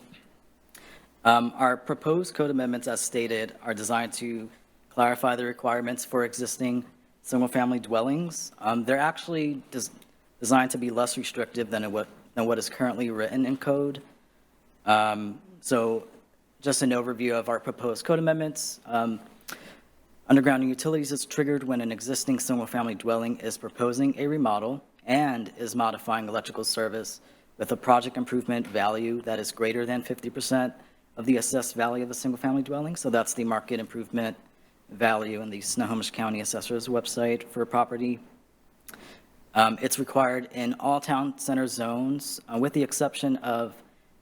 [SPEAKER 12] our proposed code amendments, as stated, are designed to clarify the requirements for existing single-family dwellings. They're actually designed to be less restrictive than what is currently written in code. So just an overview of our proposed code amendments. Undergrounding utilities is triggered when an existing single-family dwelling is proposing a remodel and is modifying electrical service with a project improvement value that is greater than 50% of the assessed value of a single-family dwelling. So that's the market improvement value in the Snohomish County Assessor's website for a property. It's required in all town center zones, with the exception of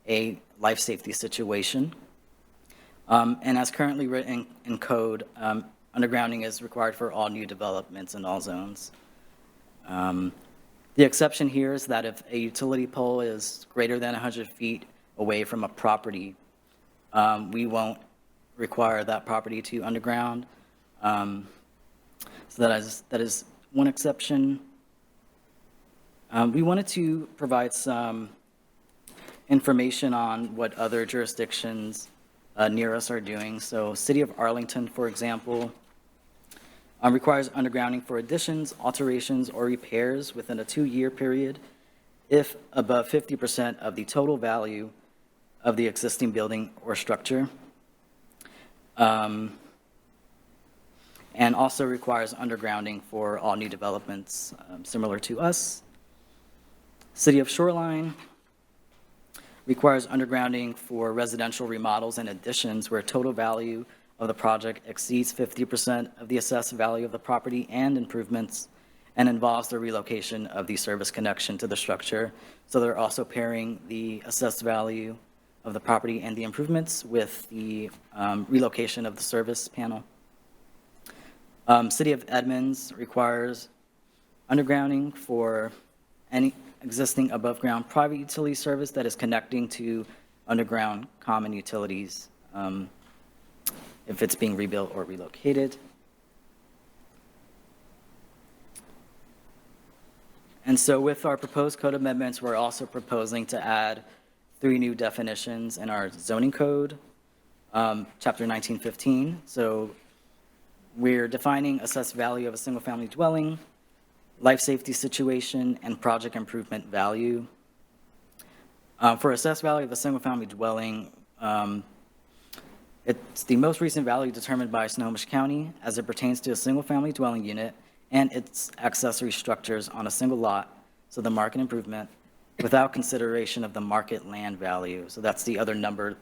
[SPEAKER 12] a life safety situation. And as currently written in code, undergrounding is required for all new developments in all zones. The exception here is that if a utility pole is greater than 100 feet away from a property, we won't require that property to underground. So that is one exception. We wanted to provide some information on what other jurisdictions near us are doing. So City of Arlington, for example, requires undergrounding for additions, alterations, or repairs within a 2-year period if above 50% of the total value of the existing building or structure. And also requires undergrounding for all new developments similar to us. City of Shoreline requires undergrounding for residential remodels and additions where total value of the project exceeds 50% of the assessed value of the property and improvements, and involves the relocation of the service connection to the structure. So they're also pairing the assessed value of the property and the improvements with the relocation of the service panel. City of Edmonds requires undergrounding for any existing above-ground private utility service that is connecting to underground common utilities if it's being rebuilt or relocated. And so with our proposed code amendments, we're also proposing to add 3 new definitions in our zoning code, Chapter 1915. So we're defining assessed value of a single-family dwelling, life safety situation, and project improvement value. For assessed value of a single-family dwelling, it's the most recent value determined by Snohomish County as it pertains to a single-family dwelling unit and its accessory structures on a single lot, so the market improvement, without consideration of the market land value. So that's the other number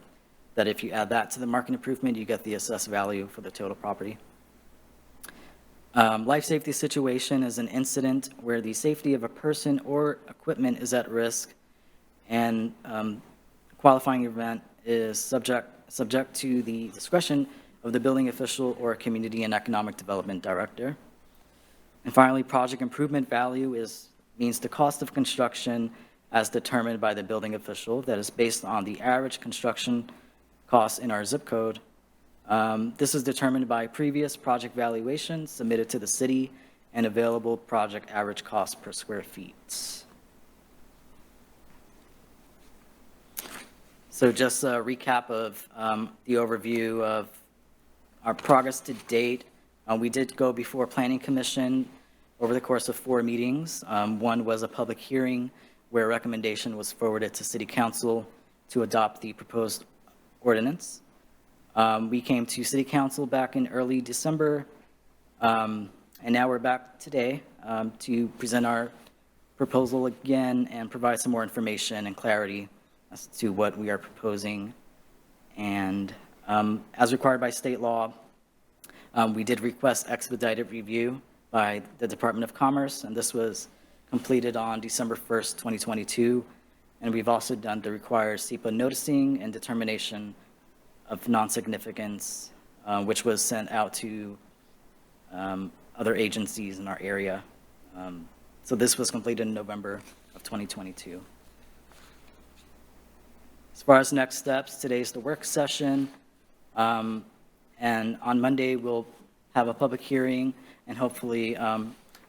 [SPEAKER 12] that if you add that to the market improvement, you get the assessed value for the total property. Life safety situation is an incident where the safety of a person or equipment is at risk, and qualifying event is subject to the discretion of the building official or community and economic development director. And finally, project improvement value means the cost of construction as determined by the building official that is based on the average construction costs in our zip code. This is determined by previous project valuations submitted to the city and available project average cost per square feet. So just a recap of the overview of our progress to date. We did go before Planning Commission over the course of 4 meetings. One was a public hearing where a recommendation was forwarded to City Council to adopt the proposed ordinance. We came to City Council back in early December, and now we're back today to present our proposal again and provide some more information and clarity as to what we are proposing. And as required by state law, we did request expedited review by the Department of Commerce, and this was completed on December 1st, 2022. And we've also done the required SEPA noticing and determination of non-significance, which was sent out to other agencies in our area. So this was completed in November of 2022. As far as next steps, today's the work session. And on Monday, we'll have a public hearing and hopefully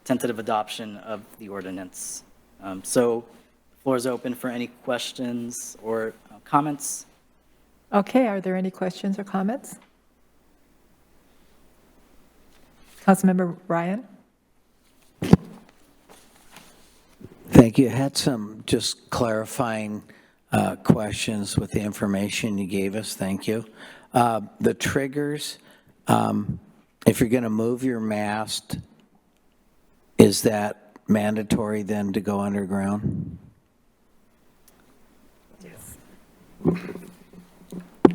[SPEAKER 12] tentative adoption of the ordinance. So the floor is open for any questions or comments.
[SPEAKER 1] Okay, are there any questions or comments? Councilmember Ryan?
[SPEAKER 14] Thank you. I had some just clarifying questions with the information you gave us. Thank you. The triggers, if you're going to move your mast, is that mandatory then to go underground?
[SPEAKER 1] Yes.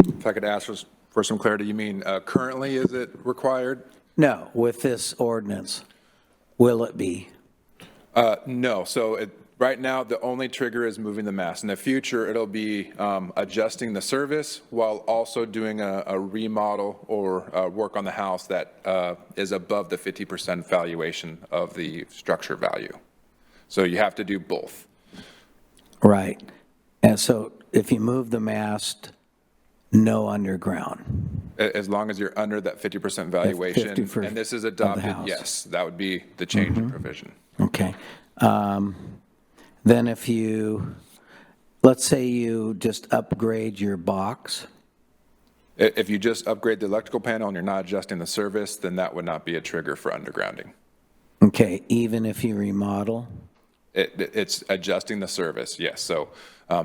[SPEAKER 13] If I could ask for some clarity, you mean currently is it required?
[SPEAKER 14] No, with this ordinance, will it be?
[SPEAKER 13] No. So right now, the only trigger is moving the mast. In the future, it'll be adjusting the service while also doing a remodel or work on the house that is above the 50% valuation of the structure value. So you have to do both.
[SPEAKER 14] Right. And so if you move the mast, no underground.
[SPEAKER 13] As long as you're under that 50% valuation, and this is adopted, yes, that would be the change in provision.
[SPEAKER 14] Okay. Then if you, let's say you just upgrade your box.
[SPEAKER 13] If you just upgrade the electrical panel and you're not adjusting the service, then that would not be a trigger for undergrounding.
[SPEAKER 14] Okay, even if you remodel?
[SPEAKER 13] It's adjusting the service, yes. So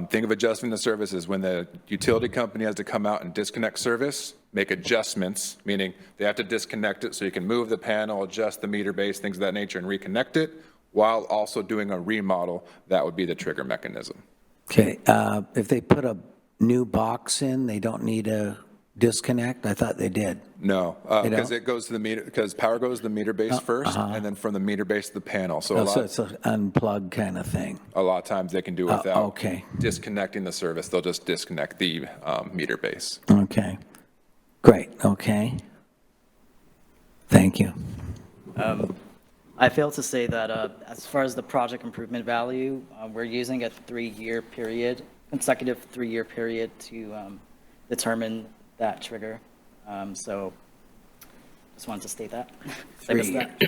[SPEAKER 13] think of adjusting the service as when the utility company has to come out and disconnect service, make adjustments, meaning they have to disconnect it so you can move the panel, adjust the meter base, things of that nature, and reconnect it, while also doing a remodel. That would be the trigger mechanism.
[SPEAKER 14] Okay, if they put a new box in, they don't need a disconnect? I thought they did.
[SPEAKER 13] No, because it goes to the meter, because power goes to the meter base first, and then from the meter base to the panel. So,
[SPEAKER 14] so it's an unplugged kind of thing.
[SPEAKER 13] A lot of times they can do without disconnecting the service. They'll just disconnect the meter base.
[SPEAKER 14] Okay, great, okay. Thank you.
[SPEAKER 12] I failed to say that as far as the project improvement value, we're using a 3-year period, consecutive 3-year period to determine that trigger. So just wanted to state that. I missed that.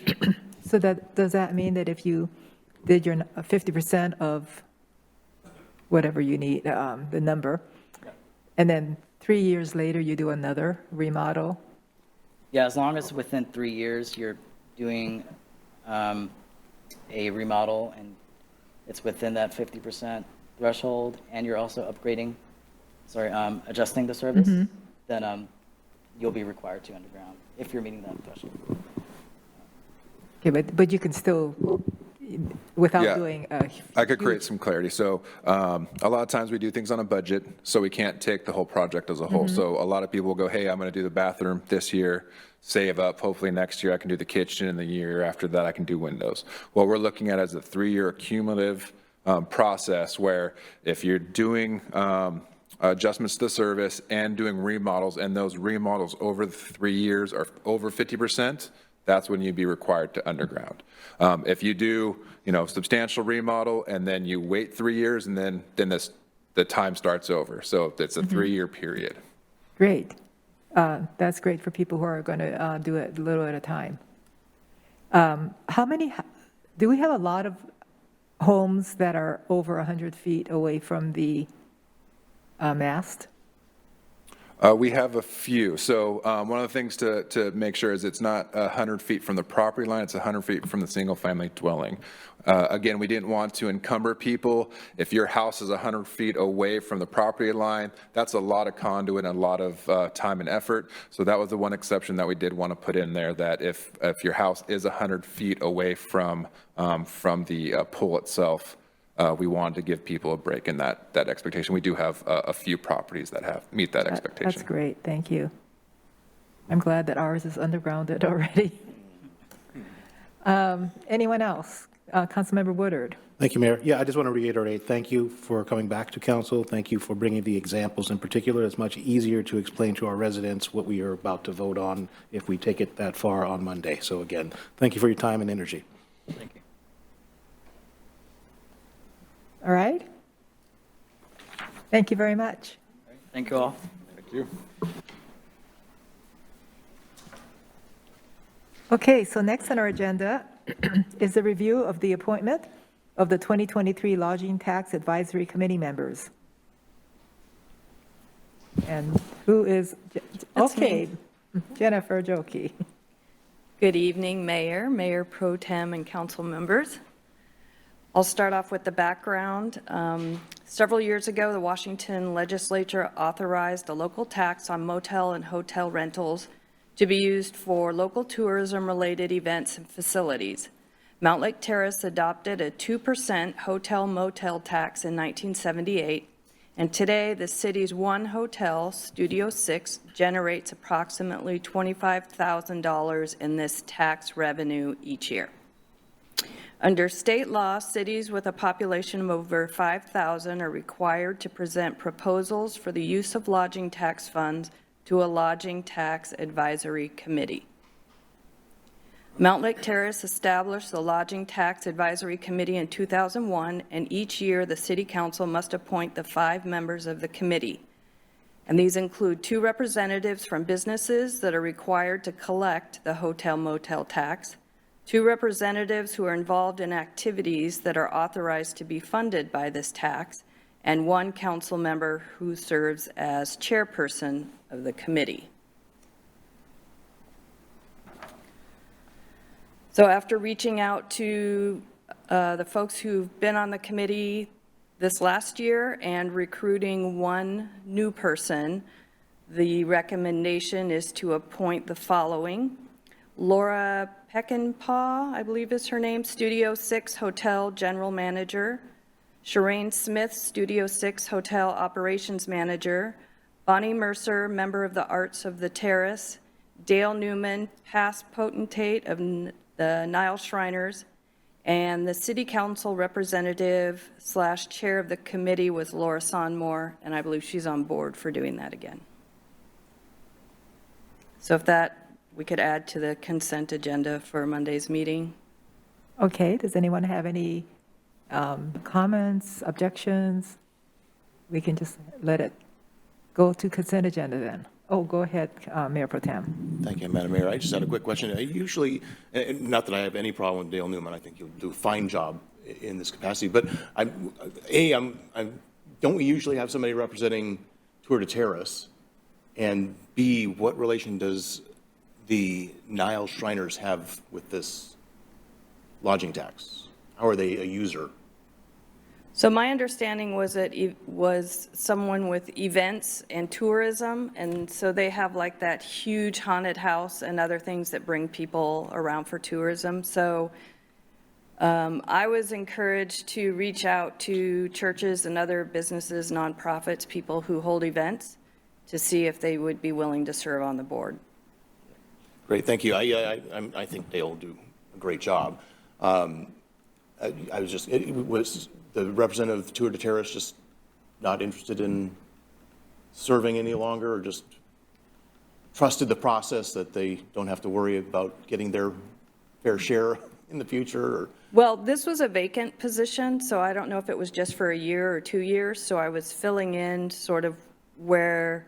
[SPEAKER 1] So does that mean that if you did your 50% of whatever you need, the number, and then 3 years later, you do another remodel?
[SPEAKER 12] Yeah, as long as within 3 years, you're doing a remodel and it's within that 50% threshold, and you're also upgrading, adjusting the service, then you'll be required to underground if you're meeting that threshold.
[SPEAKER 1] Okay, but you can still, without
[SPEAKER 13] Yeah.
[SPEAKER 1] doing
[SPEAKER 13] I could create some clarity. So a lot of times we do things on a budget, so we can't take the whole project as a whole. So a lot of people will go, hey, I'm going to do the bathroom this year, save up, hopefully next year I can do the kitchen, and the year after that I can do windows. What we're looking at is a 3-year cumulative process where if you're doing adjustments to the service and doing remodels, and those remodels over the 3 years are over 50%, that's when you'd be required to underground. If you do, substantial remodel and then you wait 3 years and then the time starts over. So it's a 3-year period.
[SPEAKER 1] Great. That's great for people who are going to do it a little at a time. Do we have a lot of homes that are over 100 feet away from the mast?
[SPEAKER 13] We have a few. So one of the things to make sure is it's not 100 feet from the property line, it's 100 feet from the single-family dwelling. Again, we didn't want to encumber people. If your house is 100 feet away from the property line, that's a lot of conduit and a lot of time and effort. So that was the one exception that we did want to put in there, that if your house is 100 feet away from the pool itself, we wanted to give people a break in that expectation. We do have a few properties that meet that expectation.
[SPEAKER 1] That's great, thank you. I'm glad that ours is undergrounded already. Anyone else? Councilmember Woodard.
[SPEAKER 6] Thank you, Mayor. Yeah, I just want to reiterate, thank you for coming back to council. Thank you for bringing the examples in particular. It's much easier to explain to our residents what we are about to vote on if we take it that far on Monday. So again, thank you for your time and energy.
[SPEAKER 12] Thank you.
[SPEAKER 1] All right. Thank you very much.
[SPEAKER 12] Thank you all.
[SPEAKER 13] Thank you.
[SPEAKER 1] Okay, so next on our agenda is the review of the appointment of the 2023 Lodging Tax Advisory Committee members. And who is,
[SPEAKER 2] That's
[SPEAKER 1] okay,
[SPEAKER 2] me.
[SPEAKER 1] Jennifer Jokey.
[SPEAKER 2] Good evening, Mayor, Mayor Pro Tem, and council members. I'll start off with the background. Several years ago, the Washington legislature authorized a local tax on motel and hotel rentals to be used for local tourism-related events and facilities. Mountlake Terrace adopted a 2% hotel-motel tax in 1978, and today the city's one hotel, Studio 6, generates approximately $25,000 in this tax revenue each year. Under state law, cities with a population of over 5,000 are required to present proposals for the use of lodging tax funds to a lodging tax advisory committee. Mountlake Terrace established the Lodging Tax Advisory Committee in 2001, and each year the City Council must appoint the 5 members of the committee. And these include 2 representatives from businesses that are required to collect the hotel-motel tax, 2 representatives who are involved in activities that are authorized to be funded by this tax, and 1 council member who serves as chairperson of the committee. So after reaching out to the folks who've been on the committee this last year and recruiting 1 new person, the recommendation is to appoint the following: Laura Peckinpah, I believe is her name, Studio 6 Hotel General Manager; Shireen Smith, Studio 6 Hotel Operations Manager; Bonnie Mercer, Member of the Arts of the Terrace; Dale Newman, past potentate of the Nile Shriners; and the City Council representative / chair of the committee was Laura Sonmore, and I believe she's on board for doing that again. So if that we could add to the consent agenda for Monday's meeting.
[SPEAKER 1] Okay, does anyone have any comments, objections? We can just let it go to consent agenda then. Oh, go ahead, Mayor Pro Tem.
[SPEAKER 3] Thank you, Madam Mayor. I just had a quick question. Usually, not that I have any problem with Dale Newman, I think he'll do a fine job in this capacity. But don't we usually have somebody representing Tour de Terrace? And B, what relation does the Nile Shriners have with this lodging tax? How are they a user?
[SPEAKER 2] So my understanding was that it was someone with events and tourism, and so they have like that huge haunted house and other things that bring people around for tourism. So I was encouraged to reach out to churches and other businesses, nonprofits, people who hold events, to see if they would be willing to serve on the board.
[SPEAKER 3] Great, thank you. I think they'll do a great job. Was the representative of Tour de Terrace just not interested in serving any longer, or just trusted the process that they don't have to worry about getting their fair share in the future? Or?
[SPEAKER 2] Well, this was a vacant position, so I don't know if it was just for a year or 2 years, so I was filling in sort of where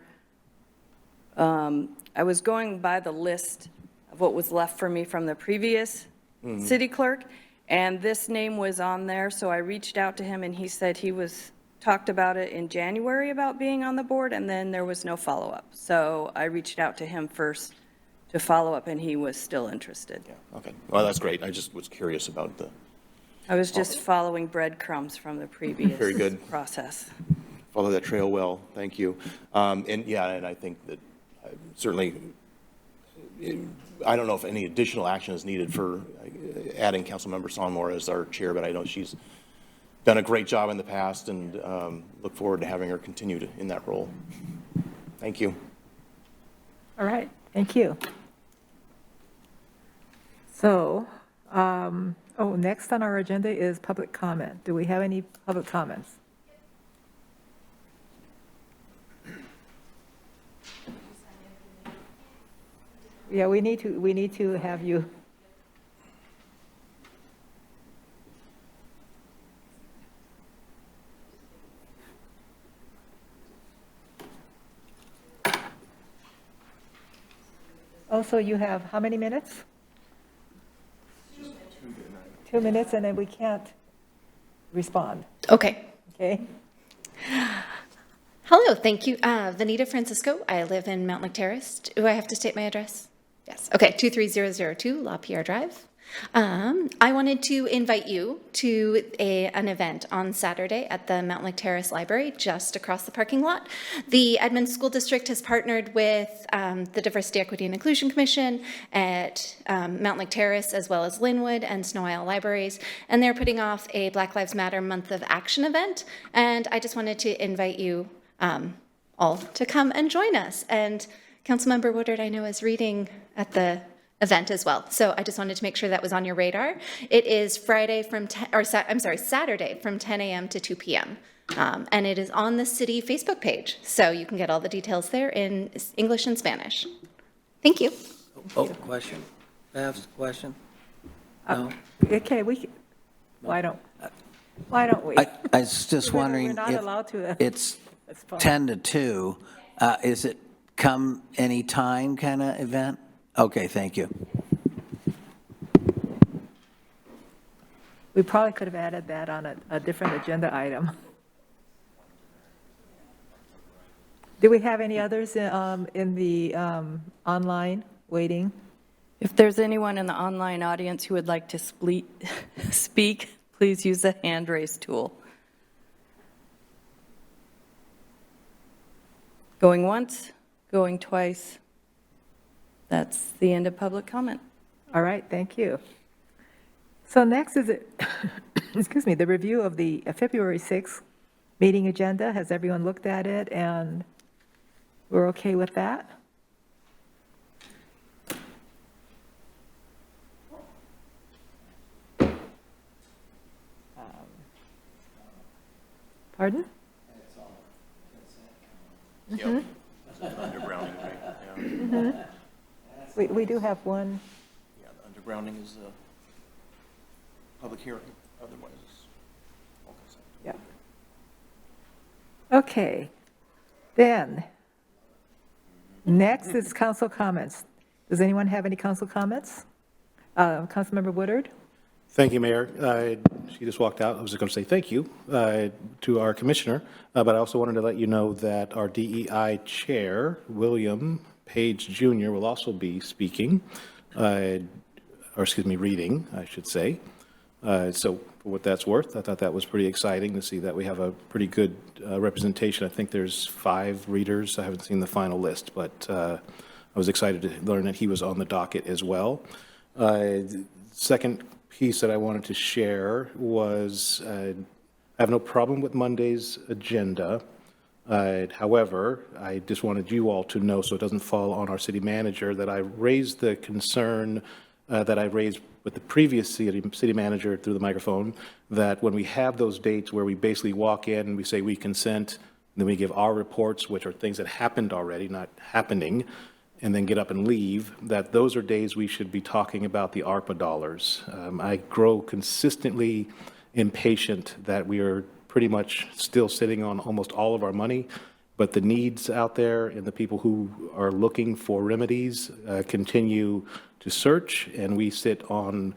[SPEAKER 2] I was going by the list of what was left for me from the previous city clerk, and this name was on there, so I reached out to him, and he said he talked about it in January about being on the board, and then there was no follow-up. So I reached out to him first to follow up, and he was still interested.
[SPEAKER 3] Yeah, okay. Well, that's great. I just was curious about
[SPEAKER 2] I was just following breadcrumbs from the previous
[SPEAKER 3] Very good.
[SPEAKER 2] process.
[SPEAKER 3] Follow that trail well. Thank you. And I think that certainly, I don't know if any additional action is needed for adding Councilmember Sonmore as our chair, but I know she's done a great job in the past, and look forward to having her continue in that role. Thank you.
[SPEAKER 1] All right, thank you. So, next on our agenda is public comment. Do we have any public comments? Yeah, we need to have you. Also, you have how many minutes? 2 minutes, and then we can't respond.
[SPEAKER 15] Okay.
[SPEAKER 1] Okay?
[SPEAKER 15] Hello, thank you. Vanita Francisco. I live in Mountlake Terrace. Do I have to state my address? Yes. Okay, 23002 La Pierre Drive. I wanted to invite you to an event on Saturday at the Mountlake Terrace Library, just across the parking lot. The Edmonds School District has partnered with the Diversity, Equity, and Inclusion Commission at Mountlake Terrace, as well as Linwood and Snow Isle Libraries, and they're putting off a Black Lives Matter Month of Action event, and I just wanted to invite you all to come and join us. And Councilmember Woodard, I know, is reading at the event as well. So I just wanted to make sure that was on your radar. It is Saturday from 10 a.m. to 2 p.m. And it is on the city Facebook page. So you can get all the details there in English and Spanish. Thank you.
[SPEAKER 14] Oh, question. I have a question. No?
[SPEAKER 1] Okay, why don't we?
[SPEAKER 14] I was just wondering
[SPEAKER 1] We're not allowed to.
[SPEAKER 14] if it's 10 to 2. Is it come anytime kind of event? Okay, thank you.
[SPEAKER 1] We probably could have added that on a different agenda item. Do we have any others in the online waiting?
[SPEAKER 2] If there's anyone in the online audience who would like to speak, please use the hand raise tool. Going once, going twice. That's the end of public comment.
[SPEAKER 1] All right, thank you. So next is, excuse me, the review of the February 6th meeting agenda. Has everyone looked at it and we're okay with that? Pardon?
[SPEAKER 3] Yep. Undergrounding, right? Yeah.
[SPEAKER 1] We do have one.
[SPEAKER 3] Yeah, the undergrounding is a public hearing, otherwise it's all consent.
[SPEAKER 1] Yeah. Okay. Then, next is council comments. Does anyone have any council comments? Councilmember Woodard?
[SPEAKER 6] Thank you, Mayor. She just walked out. I was just going to say thank you to our commissioner, but I also wanted to let you know that our DEI chair, William Page Jr., will also be speaking, reading, I should say. So for what that's worth, I thought that was pretty exciting to see that we have a pretty good representation. I think there's 5 readers. I haven't seen the final list, but I was excited to learn that he was on the docket as well. Second piece that I wanted to share was I have no problem with Monday's agenda. However, I just wanted you all to know, so it doesn't fall on our city manager, that I raised the concern that I raised with the previous city manager through the microphone, that when we have those dates where we basically walk in and we say we consent, then we give our reports, which are things that happened already, not happening, and then get up and leave, that those are days we should be talking about the ARPA dollars. I grow consistently impatient that we are pretty much still sitting on almost all of our money, but the needs out there and the people who are looking for remedies continue to search, and we sit on,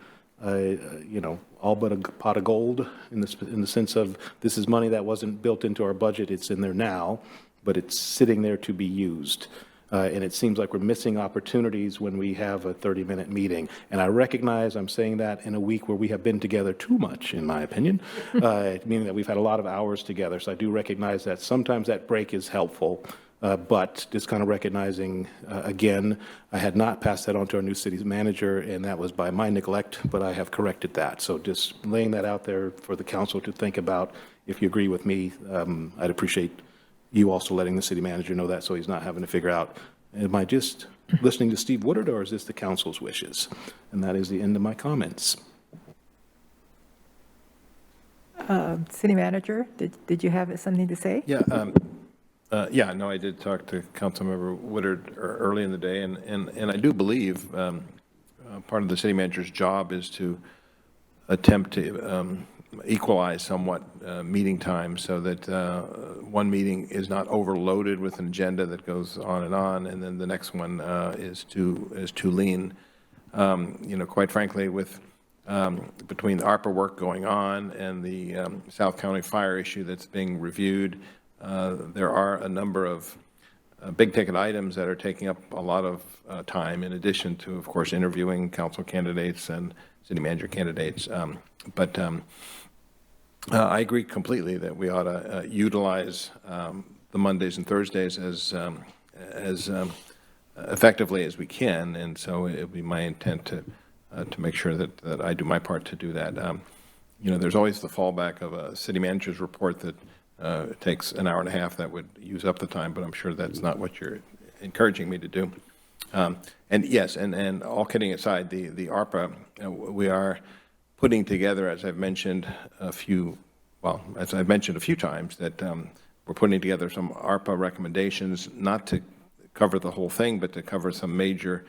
[SPEAKER 6] all but a pot of gold in the sense of this is money that wasn't built into our budget. It's in there now, but it's sitting there to be used. And it seems like we're missing opportunities when we have a 30-minute meeting. And I recognize I'm saying that in a week where we have been together too much, in my opinion, meaning that we've had a lot of hours together. So I do recognize that sometimes that break is helpful. But just kind of recognizing, again, I had not passed that on to our new city's manager, and that was by my neglect, but I have corrected that. So just laying that out there for the council to think about. If you agree with me, I'd appreciate you also letting the city manager know that, so he's not having to figure out, am I just listening to Steve Woodard, or is this the council's wishes? And that is the end of my comments.
[SPEAKER 1] City manager, did you have something to say?
[SPEAKER 5] Yeah, no, I did talk to Councilmember Woodard early in the day, and I do believe part of the city manager's job is to attempt to equalize somewhat meeting time so that one meeting is not overloaded with an agenda that goes on, and then the next one is too lean. Quite frankly, with between the ARPA work going on and the South County fire issue that's being reviewed, there are a number of big-ticket items that are taking up a lot of time, in addition to, of course, interviewing council candidates and city manager candidates. But I agree completely that we ought to utilize the Mondays and Thursdays as effectively as we can, and so it would be my intent to make sure that I do my part to do that. There's always the fallback of a city manager's report that it takes an hour and a half. That would use up the time, but I'm sure that's not what you're encouraging me to do. And yes, and all kidding aside, the ARPA, we are putting together, as I've mentioned a few times, that we're putting together some ARPA recommendations, not to cover the whole thing, but to cover some major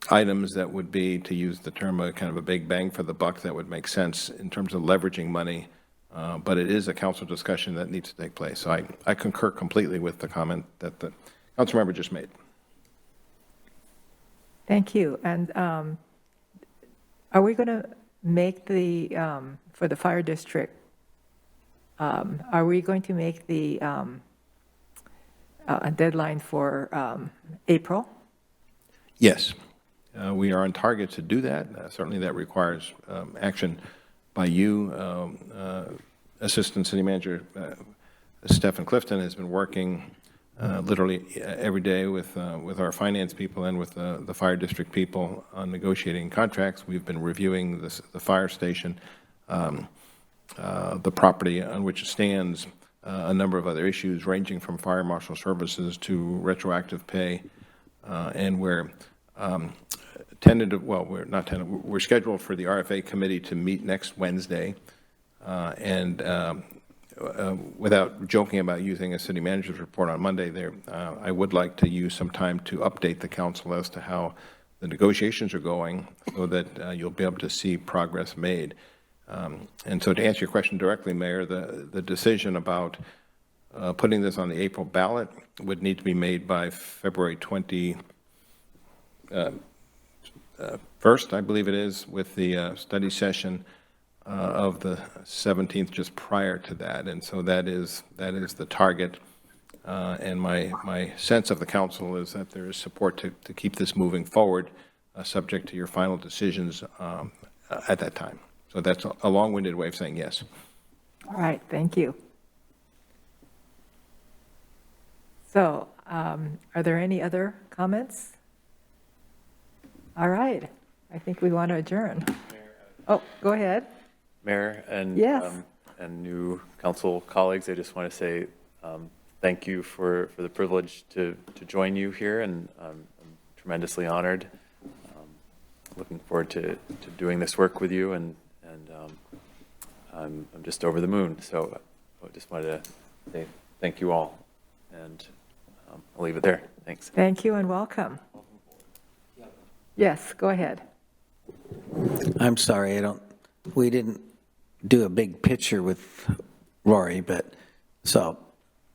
[SPEAKER 5] items that would be, to use the term, a kind of a big bang for the buck that would make sense in terms of leveraging money. But it is a council discussion that needs to take place. So I concur completely with the comment that the council member just made.
[SPEAKER 1] Thank you. And are we going to make the, for the fire district, are we going to make the deadline for April?
[SPEAKER 5] Yes. We are on target to do that. Certainly that requires action by you. Assistant City Manager Stephen Clifton has been working literally every day with our finance people and with the fire district people on negotiating contracts. We've been reviewing the fire station, the property on which it stands, a number of other issues ranging from fire marshal services to retroactive pay, and we're we're scheduled for the RFA committee to meet next Wednesday, and without joking about using a city manager's report on Monday, I would like to use some time to update the council as to how the negotiations are going, so that you'll be able to see progress made. And so to answer your question directly, Mayor, the decision about putting this on the April ballot would need to be made by February 20, 1st, I believe it is, with the study session of the 17th just prior to that. And so that is the target. And my sense of the council is that there is support to keep this moving forward, subject to your final decisions at that time. So that's a long-winded way of saying yes.
[SPEAKER 1] All right, thank you. So, are there any other comments? All right, I think we want to adjourn. Oh, go ahead.
[SPEAKER 4] Mayor and,
[SPEAKER 1] Yes.
[SPEAKER 4] and new council colleagues, I just want to say thank you for the privilege to join you here, and I'm tremendously honored. Looking forward to doing this work with you, and I'm just over the moon. So I just wanted to say thank you all, and I'll leave it there. Thanks.
[SPEAKER 1] Thank you and welcome. Yes, go ahead.
[SPEAKER 14] I'm sorry, we didn't do a big picture with Rory, but, so,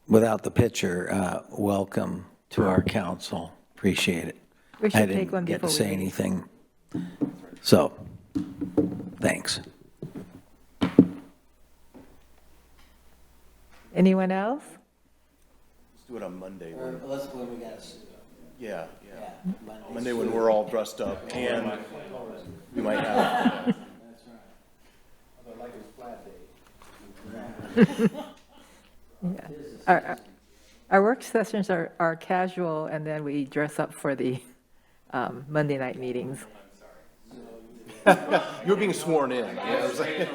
[SPEAKER 14] without the picture, welcome to our council. Appreciate it.
[SPEAKER 1] We should
[SPEAKER 14] I
[SPEAKER 1] take one
[SPEAKER 14] didn't get to
[SPEAKER 1] before
[SPEAKER 14] say
[SPEAKER 1] we leave.
[SPEAKER 14] anything. So, thanks.
[SPEAKER 1] Anyone else?
[SPEAKER 3] Let's do it on Monday.
[SPEAKER 14] When we got
[SPEAKER 3] Yeah. Monday when we're all dressed up, and we might have.
[SPEAKER 1] Yeah. Our work sessions are casual, and then we dress up for the Monday night meetings.
[SPEAKER 3] You're being sworn in. Yeah, it was like,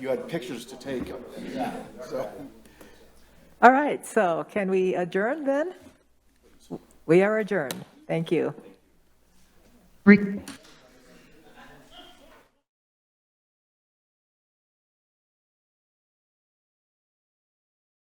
[SPEAKER 3] you had pictures to take. So.
[SPEAKER 1] All right, so can we adjourn then? We are adjourned. Thank you.